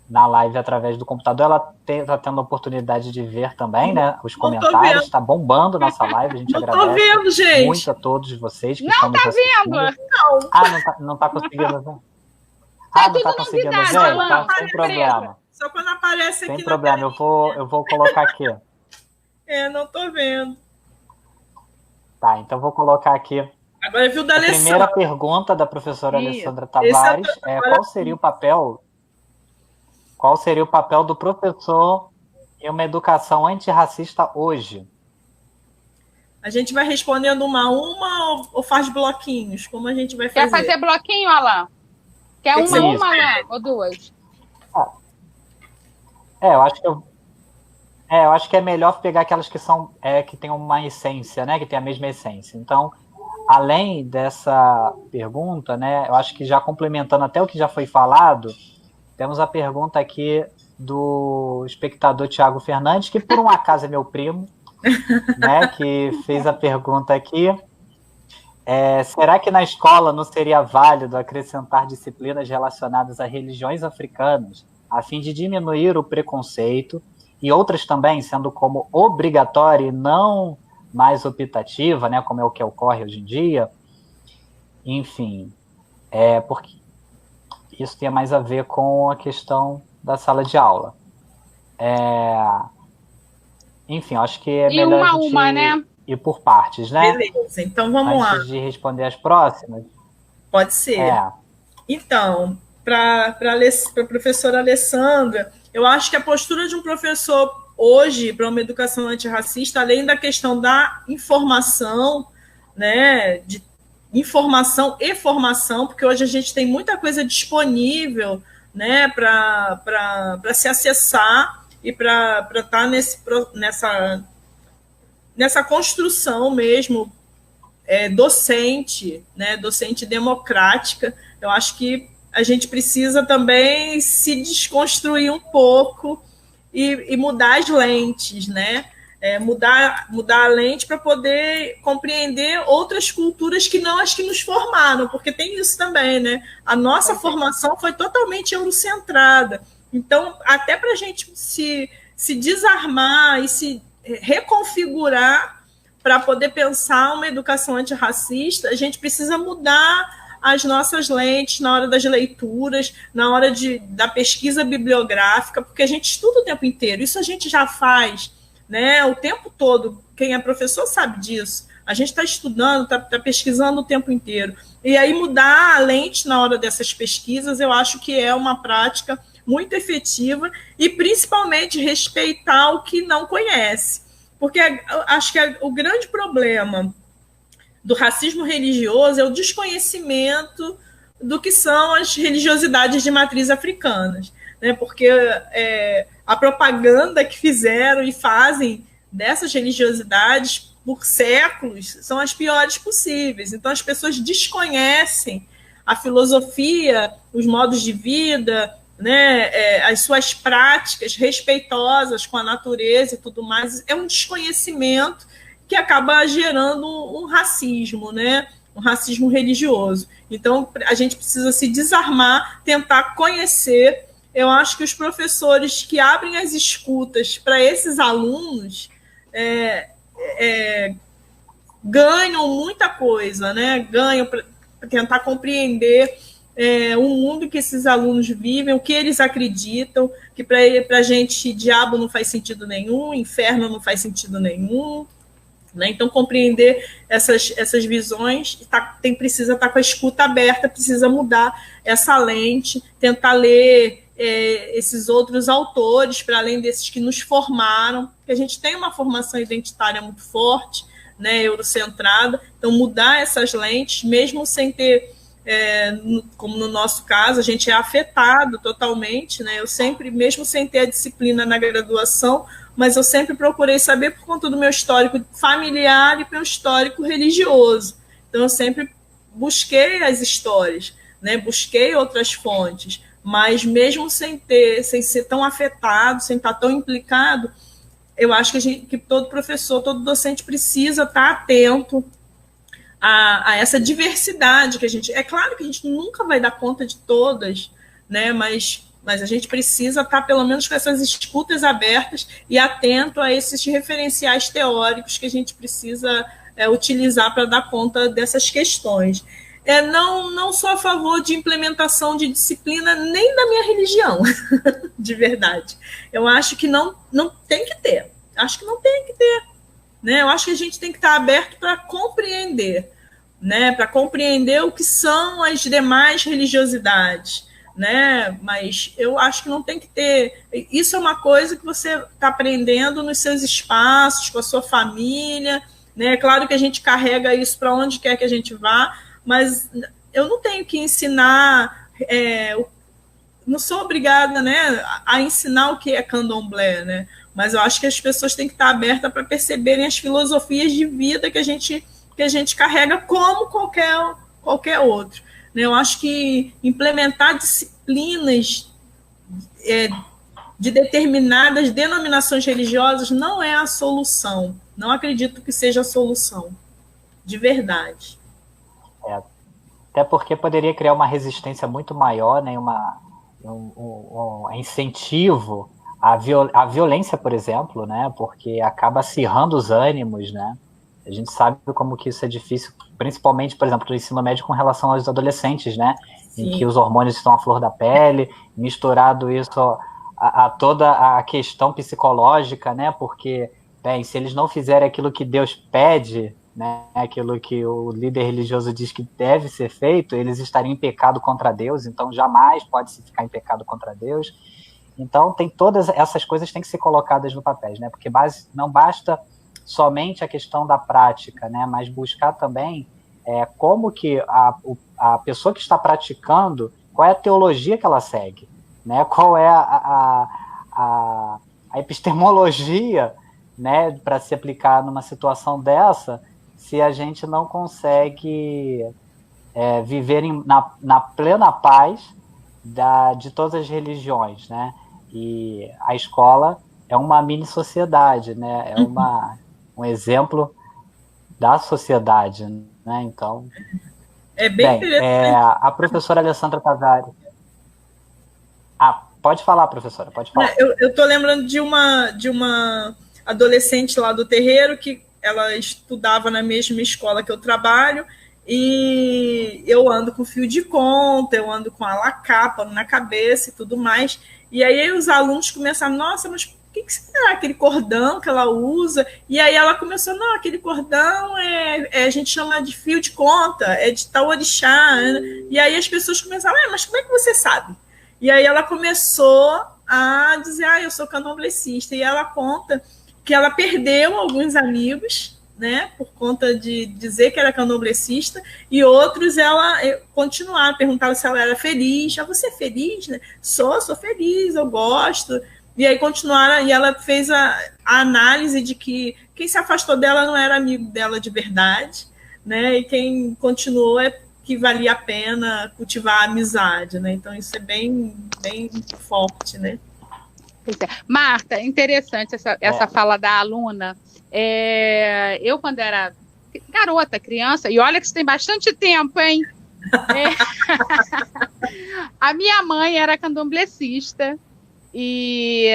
na live através do computador, ela está tendo a oportunidade de ver também, né? Os comentários, está bombando nossa live, a gente agradece vendo, gente. muito a todos vocês que não estão nos assistindo. Não está conseguindo ver? Não está conseguindo ver? Então, sem problema. Só quando aparece aqui. Sem problema, eu vou colocar aqui. Não estou vendo. Tá, então vou colocar aqui Agora viu da A Alessandra. primeira pergunta da professora Alessandra Tavares é qual seria o papel do professor em uma educação antirracista hoje? A gente vai respondendo uma a uma ou faz bloquinhos? Como a gente vai fazer? Quer fazer bloquinho, Alain? Quer uma, Alain? Ou duas? Eu acho que é melhor pegar aquelas que são que tem uma essência, né? Que tem a mesma essência. Então, além dessa pergunta, né? Eu acho que já complementando até o que já foi falado, temos a pergunta aqui do espectador Tiago Fernandes, que por um acaso é meu primo, né? Que fez a pergunta aqui. Será que na escola não seria válido acrescentar disciplinas relacionadas a religiões africanas, a fim de diminuir o preconceito, e outras também sendo como obrigatória e não mais optativa, né, como é o que ocorre hoje em dia? Enfim, porque isso tem mais a ver com a questão da sala de aula. Enfim, acho que é melhor a gente né? ir por partes, né? Beleza, então vamos lá. Antes de responder as próximas. Pode ser. Então, para a professora Alessandra, eu acho que a postura de um professor hoje para uma educação antirracista, além da questão da informação, né, de informação e formação, porque hoje a gente tem muita coisa disponível, né, para se acessar e para estar nessa construção mesmo docente, né, docente democrática. Eu acho que a gente precisa também se desconstruir um pouco e mudar as lentes, né? Mudar a lente para poder compreender outras culturas que não as que nos formaram, porque tem isso também, né? A nossa formação foi totalmente eurocentrada. Então, até para a gente se desarmar e se reconfigurar para poder pensar uma educação antirracista, a gente precisa mudar as nossas lentes na hora das leituras, na hora da pesquisa bibliográfica, porque a gente estuda o tempo inteiro, isso a gente já faz, né, o tempo todo. Quem é professor sabe disso. A gente está estudando, está pesquisando o tempo inteiro. E aí mudar a lente na hora dessas pesquisas, eu acho que é uma prática muito efetiva e, principalmente, respeitar o que não conhece. Porque acho que o grande problema do racismo religioso é o desconhecimento do que são as religiosidades de matriz africanas, né? Porque a propaganda que fizeram e fazem dessas religiosidades por séculos são as piores possíveis. Então, as pessoas desconhecem a filosofia, os modos de vida, né, as suas práticas respeitosas com a natureza e tudo mais. É um desconhecimento que acaba gerando um racismo, né? Um racismo religioso. Então, a gente precisa se desarmar, tentar conhecer. Eu acho que os professores que abrem as escutas para esses alunos ganham muita coisa, né? Ganham para tentar compreender o mundo que esses alunos vivem, o que eles acreditam, que para a gente diabo não faz sentido nenhum, inferno não faz sentido nenhum. Né? Então, compreender essas visões precisa estar com a escuta aberta, precisa mudar essa lente, tentar ler esses outros autores, para além desses que nos formaram, porque a gente tem uma formação identitária muito forte, né, eurocentrada. Então, mudar essas lentes, mesmo sem ter, como no nosso caso, a gente é afetado totalmente, né? Eu sempre, mesmo sem ter a disciplina na graduação, mas eu sempre procurei saber por conta do meu histórico familiar e meu histórico religioso. Então, eu sempre busquei as histórias, né? Busquei outras fontes, mas mesmo sem ser tão afetado, sem estar tão implicado, eu acho que todo professor, todo docente precisa estar atento a essa diversidade que a gente... É claro que a gente nunca vai dar conta de todas, né? Mas a gente precisa estar, pelo menos, com essas escutas abertas e atento a esses referenciais teóricos que a gente precisa utilizar para dar conta dessas questões. Não sou a favor de implementação de disciplina nem da minha religião, de verdade. Eu acho que não tem que ter. Acho que não tem que ter. Né? Eu acho que a gente tem que estar aberto para compreender. né, para compreender o que são as demais religiosidades, né? Mas eu acho que não tem que ter. Isso é uma coisa que você está aprendendo nos seus espaços, com a sua família, né? Claro que a gente carrega isso para onde quer que a gente vá, mas eu não tenho que ensinar. Não sou obrigada, né, a ensinar o que é candomblé, né? Mas eu acho que as pessoas têm que estar abertas para perceberem as filosofias de vida que a gente carrega como qualquer outro. Né? Eu acho que implementar disciplinas de determinadas denominações religiosas não é a solução. Não acredito que seja a solução, de verdade. Até porque poderia criar uma resistência muito maior, né? Um incentivo à violência, por exemplo, né? Porque acaba acirrando os ânimos, né? A gente sabe como que isso é difícil, principalmente, por exemplo, no ensino médio com relação aos adolescentes, né? Sim. Em que os hormônios estão à flor da pele, misturado isso a toda a questão psicológica, né? Porque, bem, se eles não fizerem aquilo que Deus pede, né? Aquilo que o líder religioso diz que deve ser feito, eles estariam em pecado contra Deus, então jamais pode se ficar em pecado contra Deus. Então, tem todas essas coisas que têm que ser colocadas no papel, né? Porque não basta somente a questão da prática, né? Mas buscar também como que a pessoa que está praticando, qual é a teologia que ela segue, né? Qual é a epistemologia, né, para se aplicar numa situação dessa, se a gente não consegue viver na plena paz de todas as religiões, né? E a escola é uma mini sociedade, né? É um exemplo da sociedade, né? Então, é bem interessante. A professora Alessandra Tavares. Pode falar, professora, pode falar. Eu estou lembrando de uma adolescente lá do terreiro que ela estudava na mesma escola que eu trabalho, e eu ando com fio de conta, eu ando com a lacapa na cabeça e tudo mais, e aí os alunos começaram, nossa, mas o que será aquele cordão que ela usa? E aí ela começou, não, aquele cordão a gente chama de fio de conta, é de tal orixá, né? E aí as pessoas começaram, mas como é que você sabe? E aí ela começou a dizer, eu sou candomblecista, e ela conta que ela perdeu alguns amigos, né, por conta de dizer que era candomblecista, e outros ela continuaram, perguntaram se ela era feliz. Você é feliz? Né? Sou feliz, eu gosto. E aí continuaram, e ela fez a análise de que quem se afastou dela não era amigo dela de verdade, né, e quem continuou que valia a pena cultivar a amizade, né? Então isso é bem, bem forte, né? Marta, interessante essa fala da aluna. Eu, quando era garota, criança, e olha que isso tem bastante tempo, hein? A minha mãe era candomblecista, e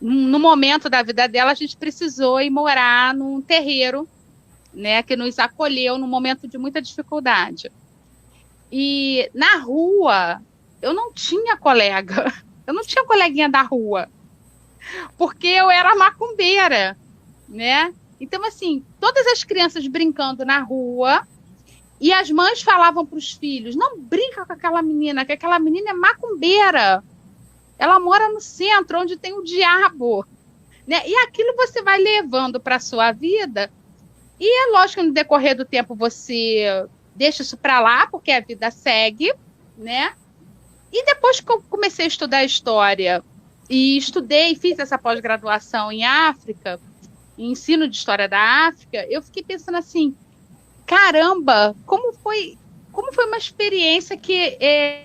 no momento da vida dela, a gente precisou ir morar num terreiro, né, que nos acolheu num momento de muita dificuldade. E na rua, eu não tinha colega. Eu não tinha coleguinha da rua, porque eu era macumbeira, né? Então, assim, todas as crianças brincando na rua, e as mães falavam para os filhos, não brinca com aquela menina, que aquela menina é macumbeira. Ela mora no centro, onde tem o diabo. Né? E aquilo você vai levando para a sua vida, e é lógico que no decorrer do tempo você deixa isso para lá, porque a vida segue, né? E depois que eu comecei a estudar história, e fiz essa pós-graduação em África, em ensino de história da África, eu fiquei pensando assim, caramba, como foi uma experiência que,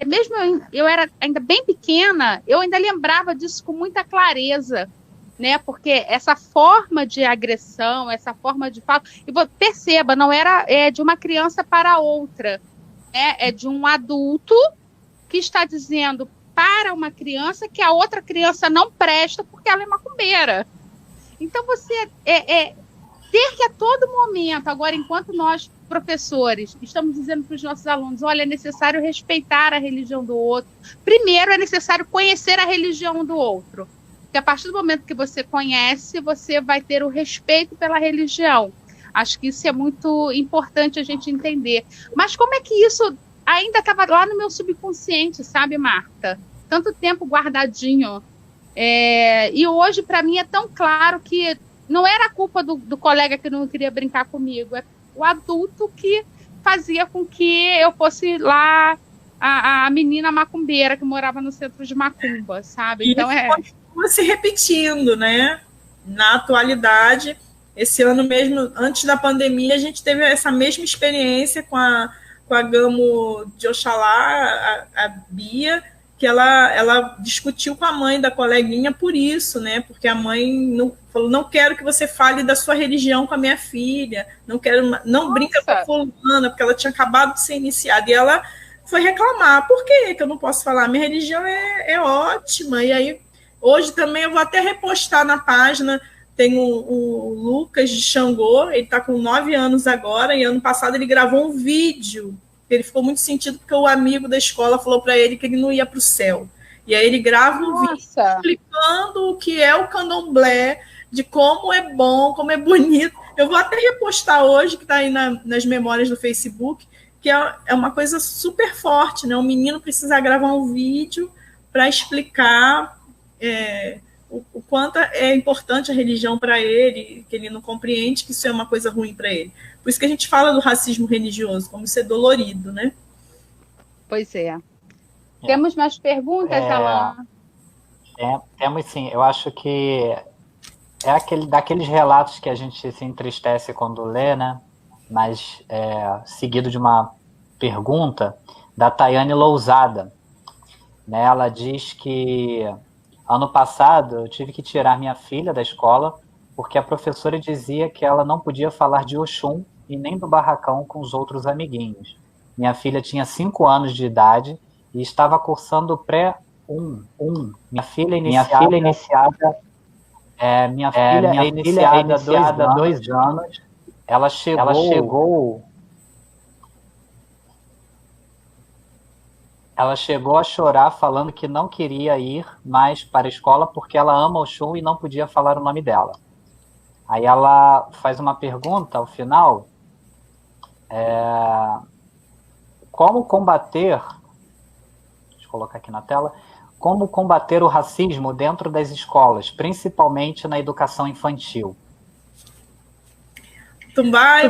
mesmo eu era ainda bem pequena, eu ainda lembrava disso com muita clareza, né? Porque essa forma de agressão, essa forma de fala, e perceba, não era de uma criança para outra, né? É de um adulto que está dizendo para uma criança que a outra criança não presta porque ela é macumbeira. Então, você ter que a todo momento, agora, enquanto nós, professores, estamos dizendo para os nossos alunos, olha, é necessário respeitar a religião do outro. Primeiro, é necessário conhecer a religião do outro. Porque a partir do momento que você conhece, você vai ter o respeito pela religião. Acho que isso é muito importante a gente entender. Mas como é que isso ainda estava lá no meu subconsciente, sabe, Marta? Tanto tempo guardadinho. E hoje, para mim, é tão claro que não era a culpa do colega que não queria brincar comigo, é o adulto que fazia com que eu fosse lá a menina macumbeira que morava no centro de Macumba, sabe? Então continua se repetindo, né? Na atualidade, esse ano mesmo, antes da pandemia, a gente teve essa mesma experiência com a Gamo de Oxalá, a Bia, que ela discutiu com a mãe da coleguinha por isso, né? Porque a mãe falou, não quero que você fale da sua religião com a minha filha, não brinca com a fulana, porque ela tinha acabado de ser iniciada. E ela foi reclamar, por que eu não posso falar? Minha religião é ótima. E aí, hoje também eu vou até repostar na página, tem o Lucas de Xangô, ele está com 9 anos agora, e ano passado ele gravou um vídeo. Ele ficou muito sentido porque o amigo da escola falou para ele que ele não ia para o céu. E aí ele grava um vídeo explicando o que é o candomblé, de como é bom, como é bonito. Eu vou até repostar hoje, que está aí nas memórias do Facebook, que é uma coisa super forte, né? O menino precisa gravar um vídeo para explicar o quanto é importante a religião para ele, que ele não compreende que isso é uma coisa ruim para ele. Por isso que a gente fala do racismo religioso, como isso é dolorido, né? Pois é. Temos mais perguntas, Alan? Temos sim. Eu acho que daqueles relatos que a gente se entristece quando lê, né? Mas seguido de uma pergunta da Tayane Lousada. Né? Ela diz que ano passado eu tive que tirar minha filha da escola porque a professora dizia que ela não podia falar de Oxum e nem do barracão com os outros amiguinhos. Minha filha tinha 5 anos de idade e estava cursando pré-1. Minha filha é iniciada há 2 anos. Ela chegou a chorar falando que não queria ir mais para a escola porque ela ama Oxum e não podia falar o nome dela. Aí ela faz uma pergunta ao final, como combater, deixa eu colocar aqui na tela, como combater o racismo dentro das escolas, principalmente na educação infantil? Tumbai,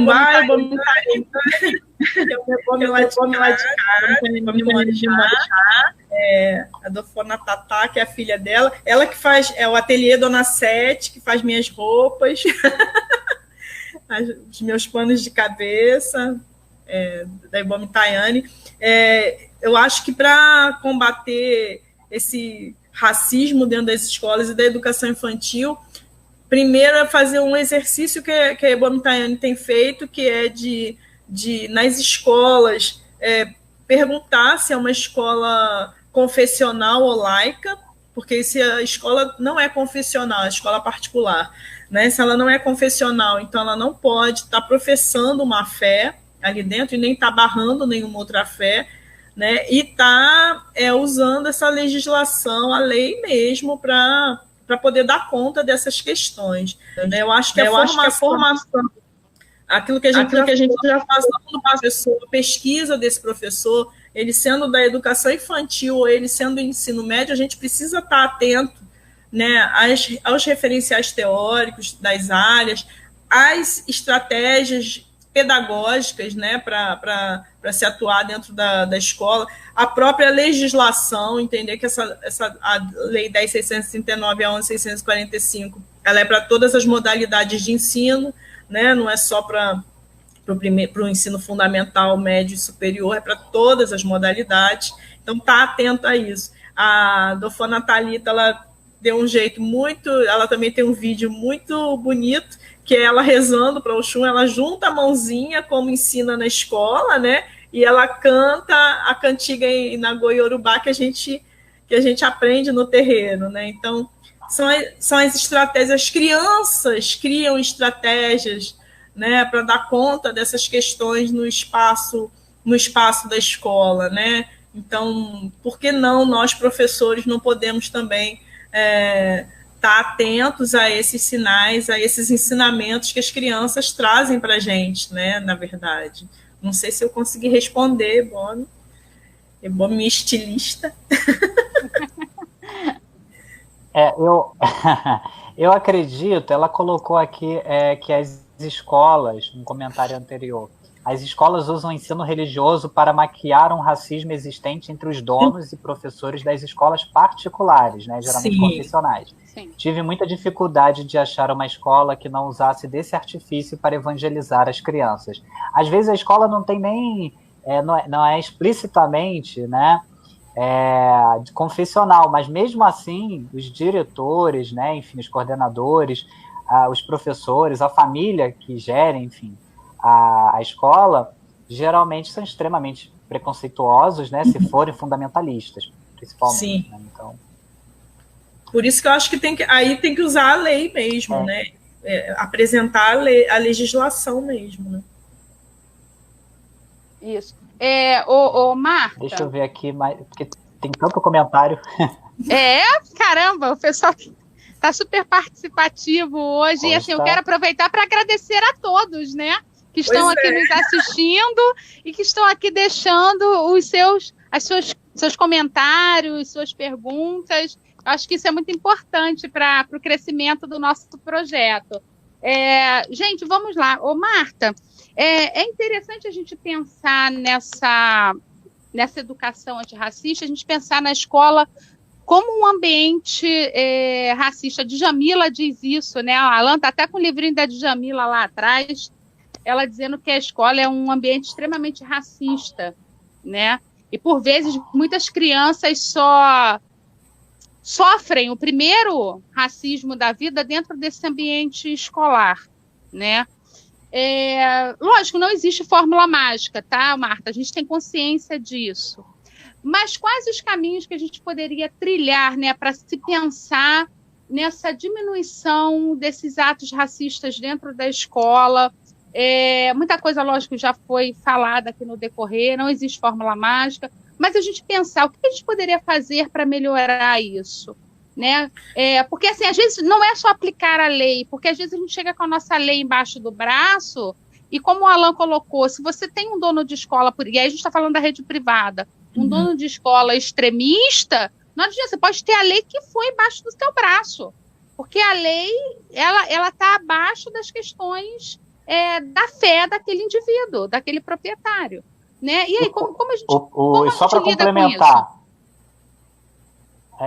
a Dofona Tatá, que é a filha dela, ela que faz o ateliê Dona Sete, que faz minhas roupas, os meus panos de cabeça, da Ibome Tayane. Eu acho que para combater esse racismo dentro das escolas e da educação infantil, primeiro é fazer um exercício que a Ibome Tayane tem feito, que é de nas escolas, perguntar se é uma escola confessional ou laica, porque se a escola não é confessional, a escola particular, né? Se ela não é confessional, então ela não pode estar professando uma fé ali dentro e nem estar barrando nenhuma outra fé, né? E está usando essa legislação, a lei mesmo, para poder dar conta dessas questões. Né? Eu acho que a formação, aquilo que a gente já faz do professor, a pesquisa desse professor, ele sendo da educação infantil ou ele sendo do ensino médio, a gente precisa estar atento, né, aos referenciais teóricos das áreas, às estratégias pedagógicas, né, para se atuar dentro da escola, a própria legislação, entender que a Lei 10.639 e a 11.645, ela é para todas as modalidades de ensino, né, não é só para o ensino fundamental, médio e superior, é para todas as modalidades. Então, está atento a isso. A Dofona Thalita, ela deu um jeito muito... Ela também tem um vídeo muito bonito, que é ela rezando para o Oxum, ela junta a mãozinha, como ensina na escola, né? E ela canta a cantiga em Nagô Yorubá que a gente aprende no terreiro, né? Então, são as estratégias. As crianças criam estratégias, né, para dar conta dessas questões no espaço da escola, né? Então, por que não nós, professores, não podemos também estar atentos a esses sinais, a esses ensinamentos que as crianças trazem para a gente, né, na verdade. Não sei se eu consegui responder, Bono. É bom, minha estilista. Eu acredito, ela colocou aqui que as escolas, um comentário anterior, as escolas usam o ensino religioso para maquiar um racismo existente entre os donos e professores das escolas particulares, né, geralmente confessionais. Sim. Tive muita dificuldade de achar uma escola que não usasse desse artifício para evangelizar as crianças. Às vezes a escola não tem nem, não é explicitamente, né, confessional, mas mesmo assim os diretores, né, enfim, os coordenadores, os professores, a família que gerem, enfim, a escola, geralmente são extremamente preconceituosos, né, se forem fundamentalistas, principalmente. Sim. Né, então... Por isso que eu acho que tem que usar a lei mesmo, né, apresentar a legislação mesmo, né. Isso. Marta. Deixa eu ver aqui, porque tem tanto comentário. Caramba, o pessoal está super participativo hoje. E assim, eu quero aproveitar para agradecer a todos, né? Que estão aqui nos assistindo e que estão aqui deixando os seus comentários, suas perguntas. Acho que isso é muito importante para o crescimento do nosso projeto. Gente, vamos lá. Marta, é interessante a gente pensar nessa educação antirracista, a gente pensar na escola como um ambiente racista. A Djamila diz isso, né? A Alan está até com o livrinho da Djamila lá atrás, ela dizendo que a escola é um ambiente extremamente racista, né? E, por vezes, muitas crianças só sofrem o primeiro racismo da vida dentro desse ambiente escolar, né? Lógico, não existe fórmula mágica, tá, Marta? A gente tem consciência disso. Mas quais os caminhos que a gente poderia trilhar, né, para se pensar nessa diminuição desses atos racistas dentro da escola? Muita coisa, lógico, já foi falada aqui no decorrer, não existe fórmula mágica, mas a gente pensar o que a gente poderia fazer para melhorar isso, né? Porque, assim, às vezes não é só aplicar a lei, porque às vezes a gente chega com a nossa lei embaixo do braço e, como o Alan colocou, se você tem um dono de escola, e aí a gente está falando da rede privada, um dono de escola extremista, não adianta, você pode ter a lei que foi embaixo do seu braço, porque a lei ela está abaixo das questões da fé daquele indivíduo, daquele proprietário, né? E aí, como a gente, como só para complementar,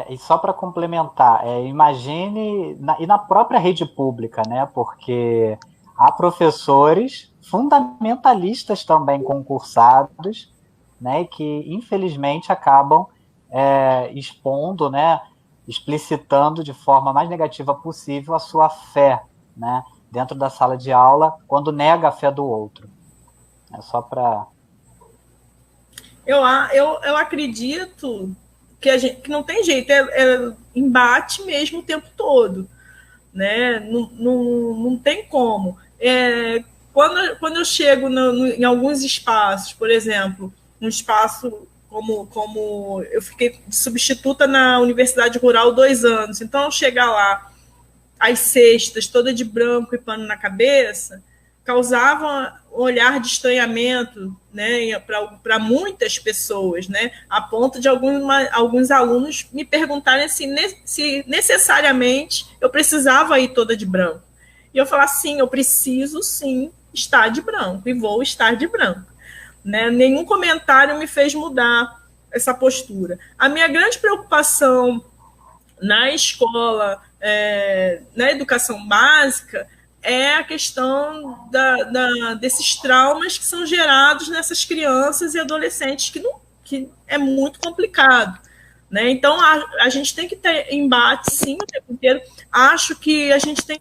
e só para complementar, imagine, e na própria rede pública, né? Porque há professores fundamentalistas também concursados, né? Que infelizmente acabam expondo, né? Explicitando de forma mais negativa possível a sua fé, né? Dentro da sala de aula, quando nega a fé do outro. É só para... Eu acredito que não tem jeito, embate mesmo o tempo todo, né? Não tem como. Quando eu chego em alguns espaços, por exemplo, um espaço como eu fiquei substituta na Universidade Rural 2 anos, então eu chegar lá às sextas, toda de branco e pano na cabeça, causava um olhar de estranhamento, né, para muitas pessoas, né, a ponto de alguns alunos me perguntarem se necessariamente eu precisava ir toda de branco. E eu falar, sim, eu preciso sim estar de branco, e vou estar de branco. Né? Nenhum comentário me fez mudar essa postura. A minha grande preocupação na escola, na educação básica, é a questão desses traumas que são gerados nessas crianças e adolescentes, que é muito complicado. Né? Então, a gente tem que ter embate, sim, o tempo inteiro. Acho que a gente tem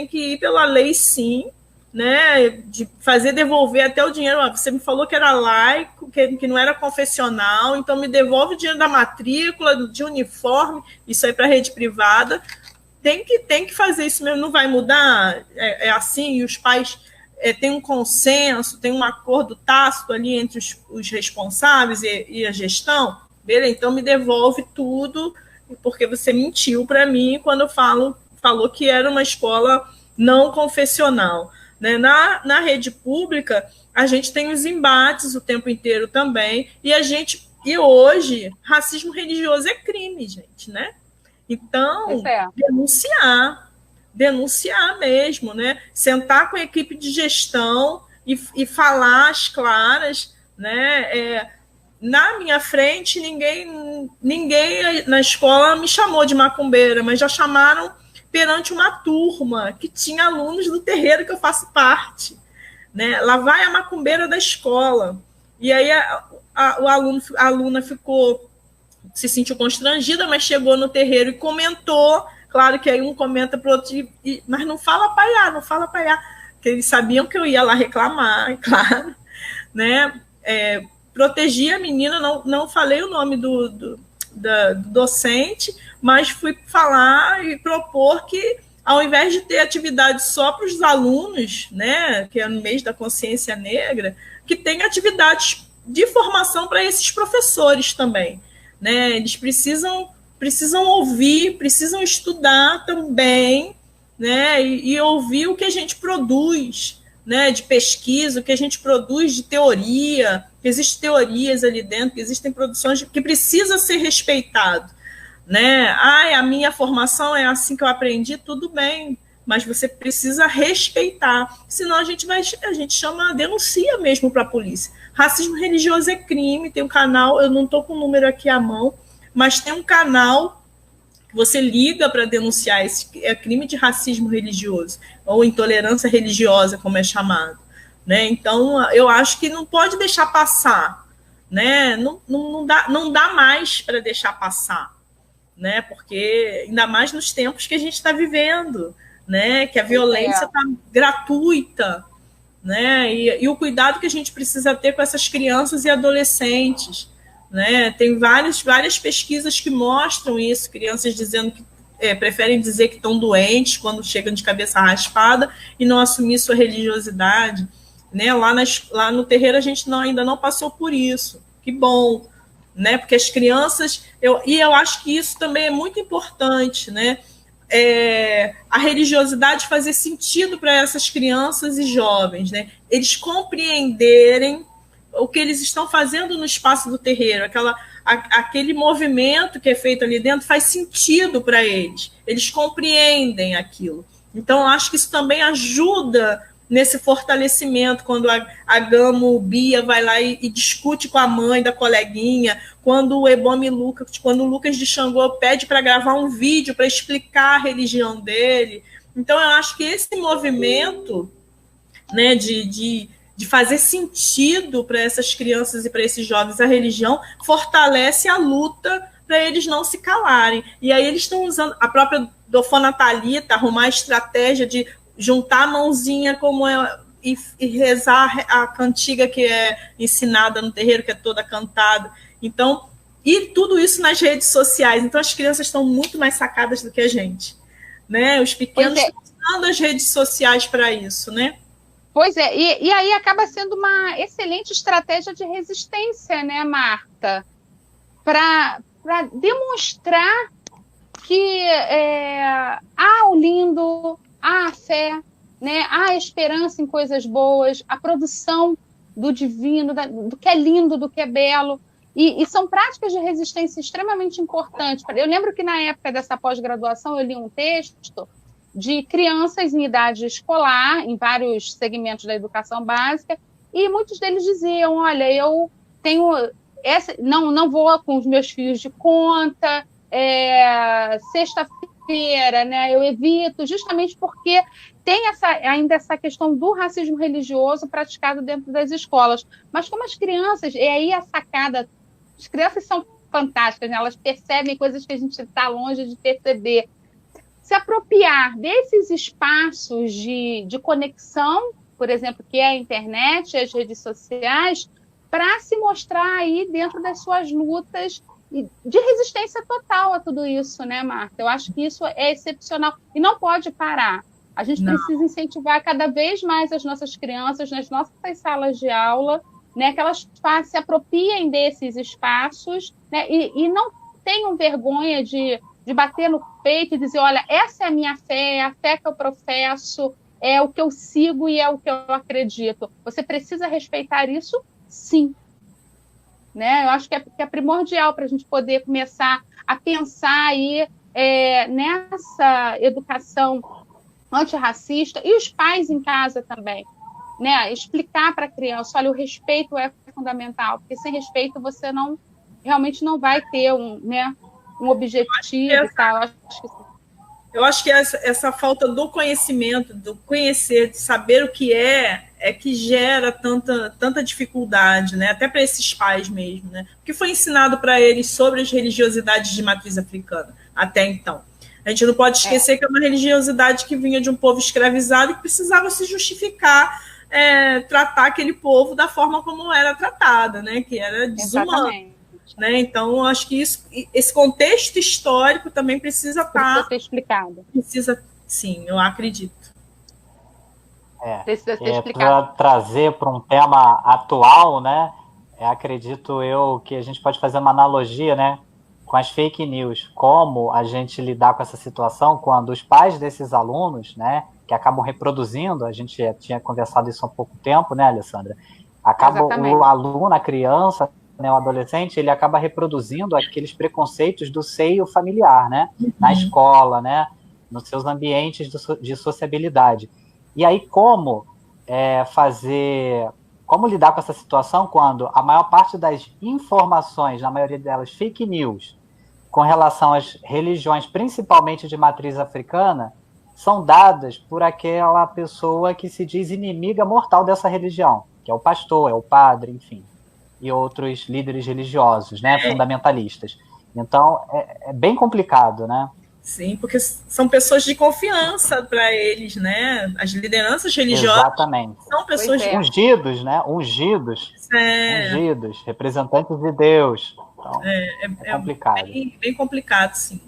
que ir pela lei, sim, né? De fazer devolver até o dinheiro. Você me falou que era laico, que não era confessional, então me devolve o dinheiro da matrícula, de uniforme, isso aí para a rede privada. Tem que fazer isso mesmo, não vai mudar, assim, e os pais têm um consenso, tem um acordo tácito ali entre os responsáveis e a gestão, beleza? Então me devolve tudo porque você mentiu para mim quando falou que era uma escola não confessional. Né? Na rede pública, a gente tem os embates o tempo inteiro também, e hoje, racismo religioso é crime, gente, né? Então, denunciar mesmo, né? Sentar com a equipe de gestão e falar às claras, né? Na minha frente, ninguém na escola me chamou de macumbeira, mas já chamaram perante uma turma que tinha alunos do terreiro que eu faço parte. Né? Lá vai a macumbeira da escola. E aí a aluna se sentiu constrangida, mas chegou no terreiro e comentou. Claro que aí um comenta para o outro, mas não fala paiá, porque eles sabiam que eu ia lá reclamar, claro. Né? Protegi a menina, não falei o nome do docente, mas fui falar e propor que, ao invés de ter atividade só para os alunos, né, que é no mês da consciência negra, que tenha atividades de formação para esses professores também. Né? Eles precisam ouvir, precisam estudar também, né, e ouvir o que a gente produz, né, de pesquisa, o que a gente produz de teoria, que existem teorias ali dentro, que existem produções que precisa ser respeitado. Né? A minha formação é assim que eu aprendi, tudo bem, mas você precisa respeitar, senão a gente denuncia mesmo para a polícia. Racismo religioso é crime, tem um canal, eu não estou com o número aqui à mão, mas tem um canal que você liga para denunciar, é crime de racismo religioso, ou intolerância religiosa, como é chamado. Né? Então, eu acho que não pode deixar passar, né? Não dá mais para deixar passar. Né? Porque ainda mais nos tempos que a gente está vivendo, né? Que a violência está gratuita, né? E o cuidado que a gente precisa ter com essas crianças e adolescentes, né? Tem várias pesquisas que mostram isso, crianças dizendo que preferem dizer que estão doentes quando chegam de cabeça raspada e não assumir sua religiosidade, né? Lá no terreiro a gente ainda não passou por isso, que bom. Né? Porque as crianças, eu acho que isso também é muito importante, né? A religiosidade fazer sentido para essas crianças e jovens, né? Eles compreenderem o que eles estão fazendo no espaço do terreiro, aquele movimento que é feito ali dentro faz sentido para eles compreendem aquilo. Então, eu acho que isso também ajuda nesse fortalecimento, quando a Gamo Bia vai lá e discute com a mãe da coleguinha, quando o Ebome Lucas, quando o Lucas de Xangô pede para gravar um vídeo para explicar a religião dele. Então, eu acho que esse movimento, né, de fazer sentido para essas crianças e para esses jovens a religião, fortalece a luta para eles não se calarem. E aí eles estão usando a própria Dofona Thalita, arrumar a estratégia de juntar a mãozinha e rezar a cantiga que é ensinada no terreiro, que é toda cantada. Então, e tudo isso nas redes sociais. Então, as crianças estão muito mais sacadas do que a gente. Né? Os pequenos estão usando as redes sociais para isso, né? Pois é, e aí acaba sendo uma excelente estratégia de resistência, né, Marta? Para demonstrar que há o lindo, há a fé, né? Há a esperança em coisas boas, a produção do divino, do que é lindo, do que é belo. E são práticas de resistência extremamente importantes. Eu lembro que na época dessa pós-graduação eu li um texto de crianças em idade escolar, em vários segmentos da educação básica, e muitos deles diziam, olha, eu tenho não vou com os meus filhos de conta, sexta-feira, né, eu evito, justamente porque tem ainda essa questão do racismo religioso praticado dentro das escolas. Mas como as crianças, e aí a sacada, as crianças são fantásticas, né? Elas percebem coisas que a gente está longe de perceber. Se apropriar desses espaços de conexão, por exemplo, que é a internet, as redes sociais, para se mostrar aí dentro das suas lutas de resistência total a tudo isso, né, Marta? Eu acho que isso é excepcional e não pode parar. A gente precisa incentivar cada vez mais as nossas crianças nas nossas salas de aula, né, que elas se apropriem desses espaços, né, e não tenham vergonha de bater no peito e dizer, olha, essa é a minha fé, é a fé que eu professo, é o que eu sigo e é o que eu acredito. Você precisa respeitar isso? Sim. Né? Eu acho que é primordial para a gente poder começar a pensar aí nessa educação antirracista e os pais em casa também. Né? Explicar para a criança, olha, o respeito é fundamental, porque sem respeito você realmente não vai ter um objetivo e tal. Eu acho que essa falta do conhecimento, do conhecer, de saber o que é que gera tanta dificuldade, né? Até para esses pais mesmo, né? O que foi ensinado para eles sobre as religiosidades de matriz africana até então. A gente não pode esquecer que é uma religiosidade que vinha de um povo escravizado e que precisava se justificar, tratar aquele povo da forma como era tratada, né? Que era desumano. Exatamente. Né? Então, acho que esse contexto histórico também precisa ser explicado. Precisa, sim, eu acredito. Precisa ser explicado. Para trazer para um tema atual, né? Acredito eu que a gente pode fazer uma analogia, né? Com as fake news. Como a gente lidar com essa situação quando os pais desses alunos, né? Que acabam reproduzindo, a gente tinha conversado isso há pouco tempo, né, Alessandra? O aluno, a criança, né, o adolescente, ele acaba reproduzindo aqueles preconceitos do seio familiar, né? Na escola, né? Nos seus ambientes de sociabilidade. E aí, como lidar com essa situação quando a maior parte das informações, na maioria delas fake news, com relação às religiões, principalmente de matriz africana, são dadas por aquela pessoa que se diz inimiga mortal dessa religião, que é o pastor, é o padre, enfim, e outros líderes religiosos, né, fundamentalistas. Então, é bem complicado, né? Sim, porque são pessoas de confiança para eles, né? As lideranças religiosas. Exatamente. São pessoas ungidos, né? Ungidos, representantes de Deus. Então, é complicado. Bem complicado, sim.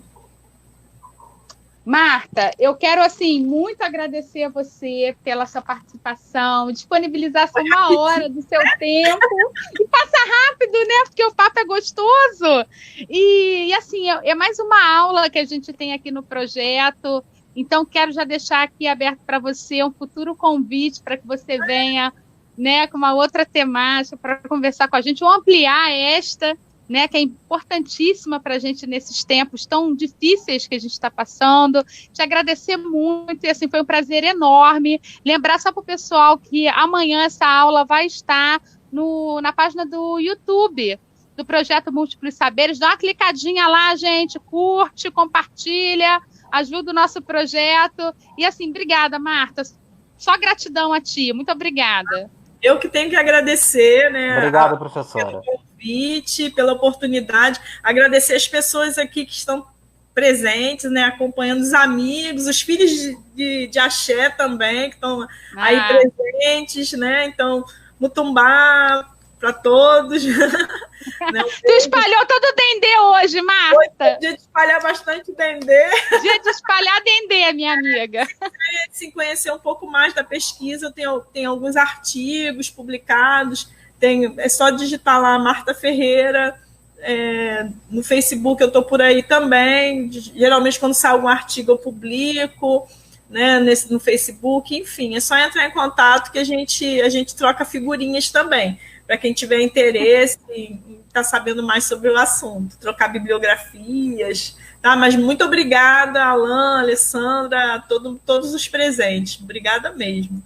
Marta, eu quero, assim, muito agradecer a você pela sua participação, disponibilizar uma hora do seu tempo, e passa rápido, né, porque o papo é gostoso, e assim, é mais uma aula que a gente tem aqui no projeto, então quero já deixar aqui aberto para você um futuro convite para que você venha, né, com uma outra temática para conversar com a gente, ou ampliar esta, né, que é importantíssima para a gente nesses tempos tão difíceis que a gente está passando. Te agradecer muito, e assim, foi um prazer enorme. Lembrar só para o pessoal que amanhã essa aula vai estar na página do YouTube do Projeto Múltiplos Saberes. Dá uma clicadinha lá, gente, curte, compartilha, ajuda o nosso projeto. E assim, obrigada, Marta. Só gratidão a ti. Muito obrigada. Eu que tenho que agradecer, né? Obrigado, professora. Pelo convite, pela oportunidade. Agradecer as pessoas aqui que estão presentes, né? Acompanhando os amigos, os filhos de axé também, que estão aí presentes, né? Então, Mutumbá para todos. Né? Tu espalhou todo o dendê hoje, Marta. Hoje é dia de espalhar bastante dendê. Dia de espalhar dendê, minha amiga. Se conhecer um pouco mais da pesquisa, eu tenho alguns artigos publicados, é só digitar lá Marta Ferreira, no Facebook eu estou por aí também, geralmente quando sai algum artigo eu publico, né, no Facebook, enfim, é só entrar em contato que a gente troca figurinhas também, para quem tiver interesse em estar sabendo mais sobre o assunto, trocar bibliografias, tá? Mas muito obrigada, Alan, Alessandra, todos os presentes. Obrigada mesmo.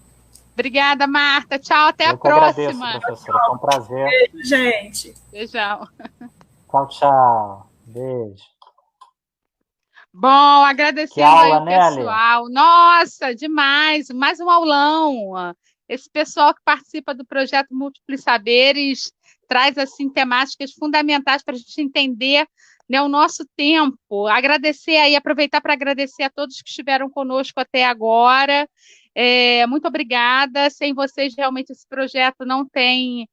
Obrigada, Marta. Tchau, até a próxima. Agradeço, professora. Foi um prazer. Beijo, gente. Beijão. Tchau, tchau. Beijo. Bom, agradecendo aula, aí o pessoal. Né, nossa, demais. Mais um aulão. Esse pessoal que participa do projeto Múltiplos Saberes traz assim temáticas fundamentais para a gente entender, né, o nosso tempo. Agradecer aí, aproveitar para agradecer a todos que estiveram conosco até agora. Muito obrigada. Sem vocês, realmente, esse projeto não tem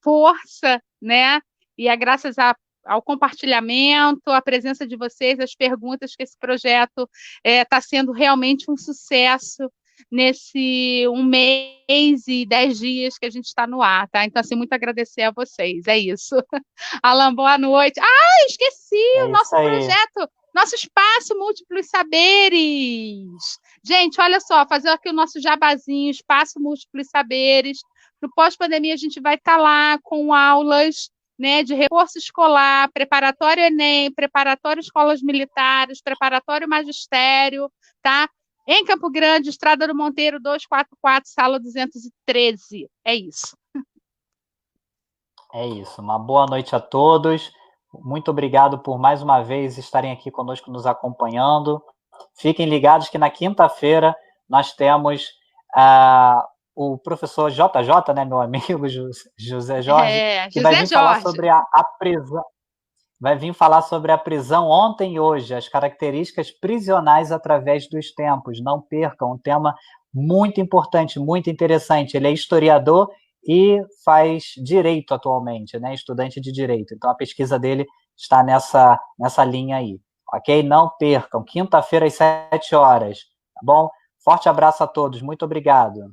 força, né? E é graças ao compartilhamento, à presença de vocês, as perguntas, que esse projeto está sendo realmente um sucesso, nesse 1 mês e 10 dias que a gente está no ar, tá? Então, assim, muito agradecer a vocês, é isso. Alan, boa noite. Ah, esqueci o nosso projeto, nosso Espaço Múltiplos Saberes. Gente, olha só, fazer aqui o nosso jabazinho, Espaço Múltiplos Saberes. No pós-pandemia, a gente vai estar lá com aulas, né, de reforço escolar, preparatório Enem, preparatório escolas militares, preparatório magistério, tá? Em Campo Grande, Estrada do Monteiro 244, sala 213. É isso. É isso. Uma boa noite a todos. Muito obrigado por mais uma vez estarem aqui conosco nos acompanhando. Fiquem ligados que na quinta-feira nós temos o professor JJ, né, meu amigo José Jorge, que vai vir falar sobre a prisão. Vai vir falar sobre a prisão ontem e hoje, as características prisionais através dos tempos. Não percam, um tema muito importante, muito interessante. Ele é historiador e faz direito atualmente, né? Estudante de direito. Então a pesquisa dele está nessa linha aí, ok? Não percam, quinta-feira às 7 horas, tá bom? Forte abraço a todos, muito obrigado.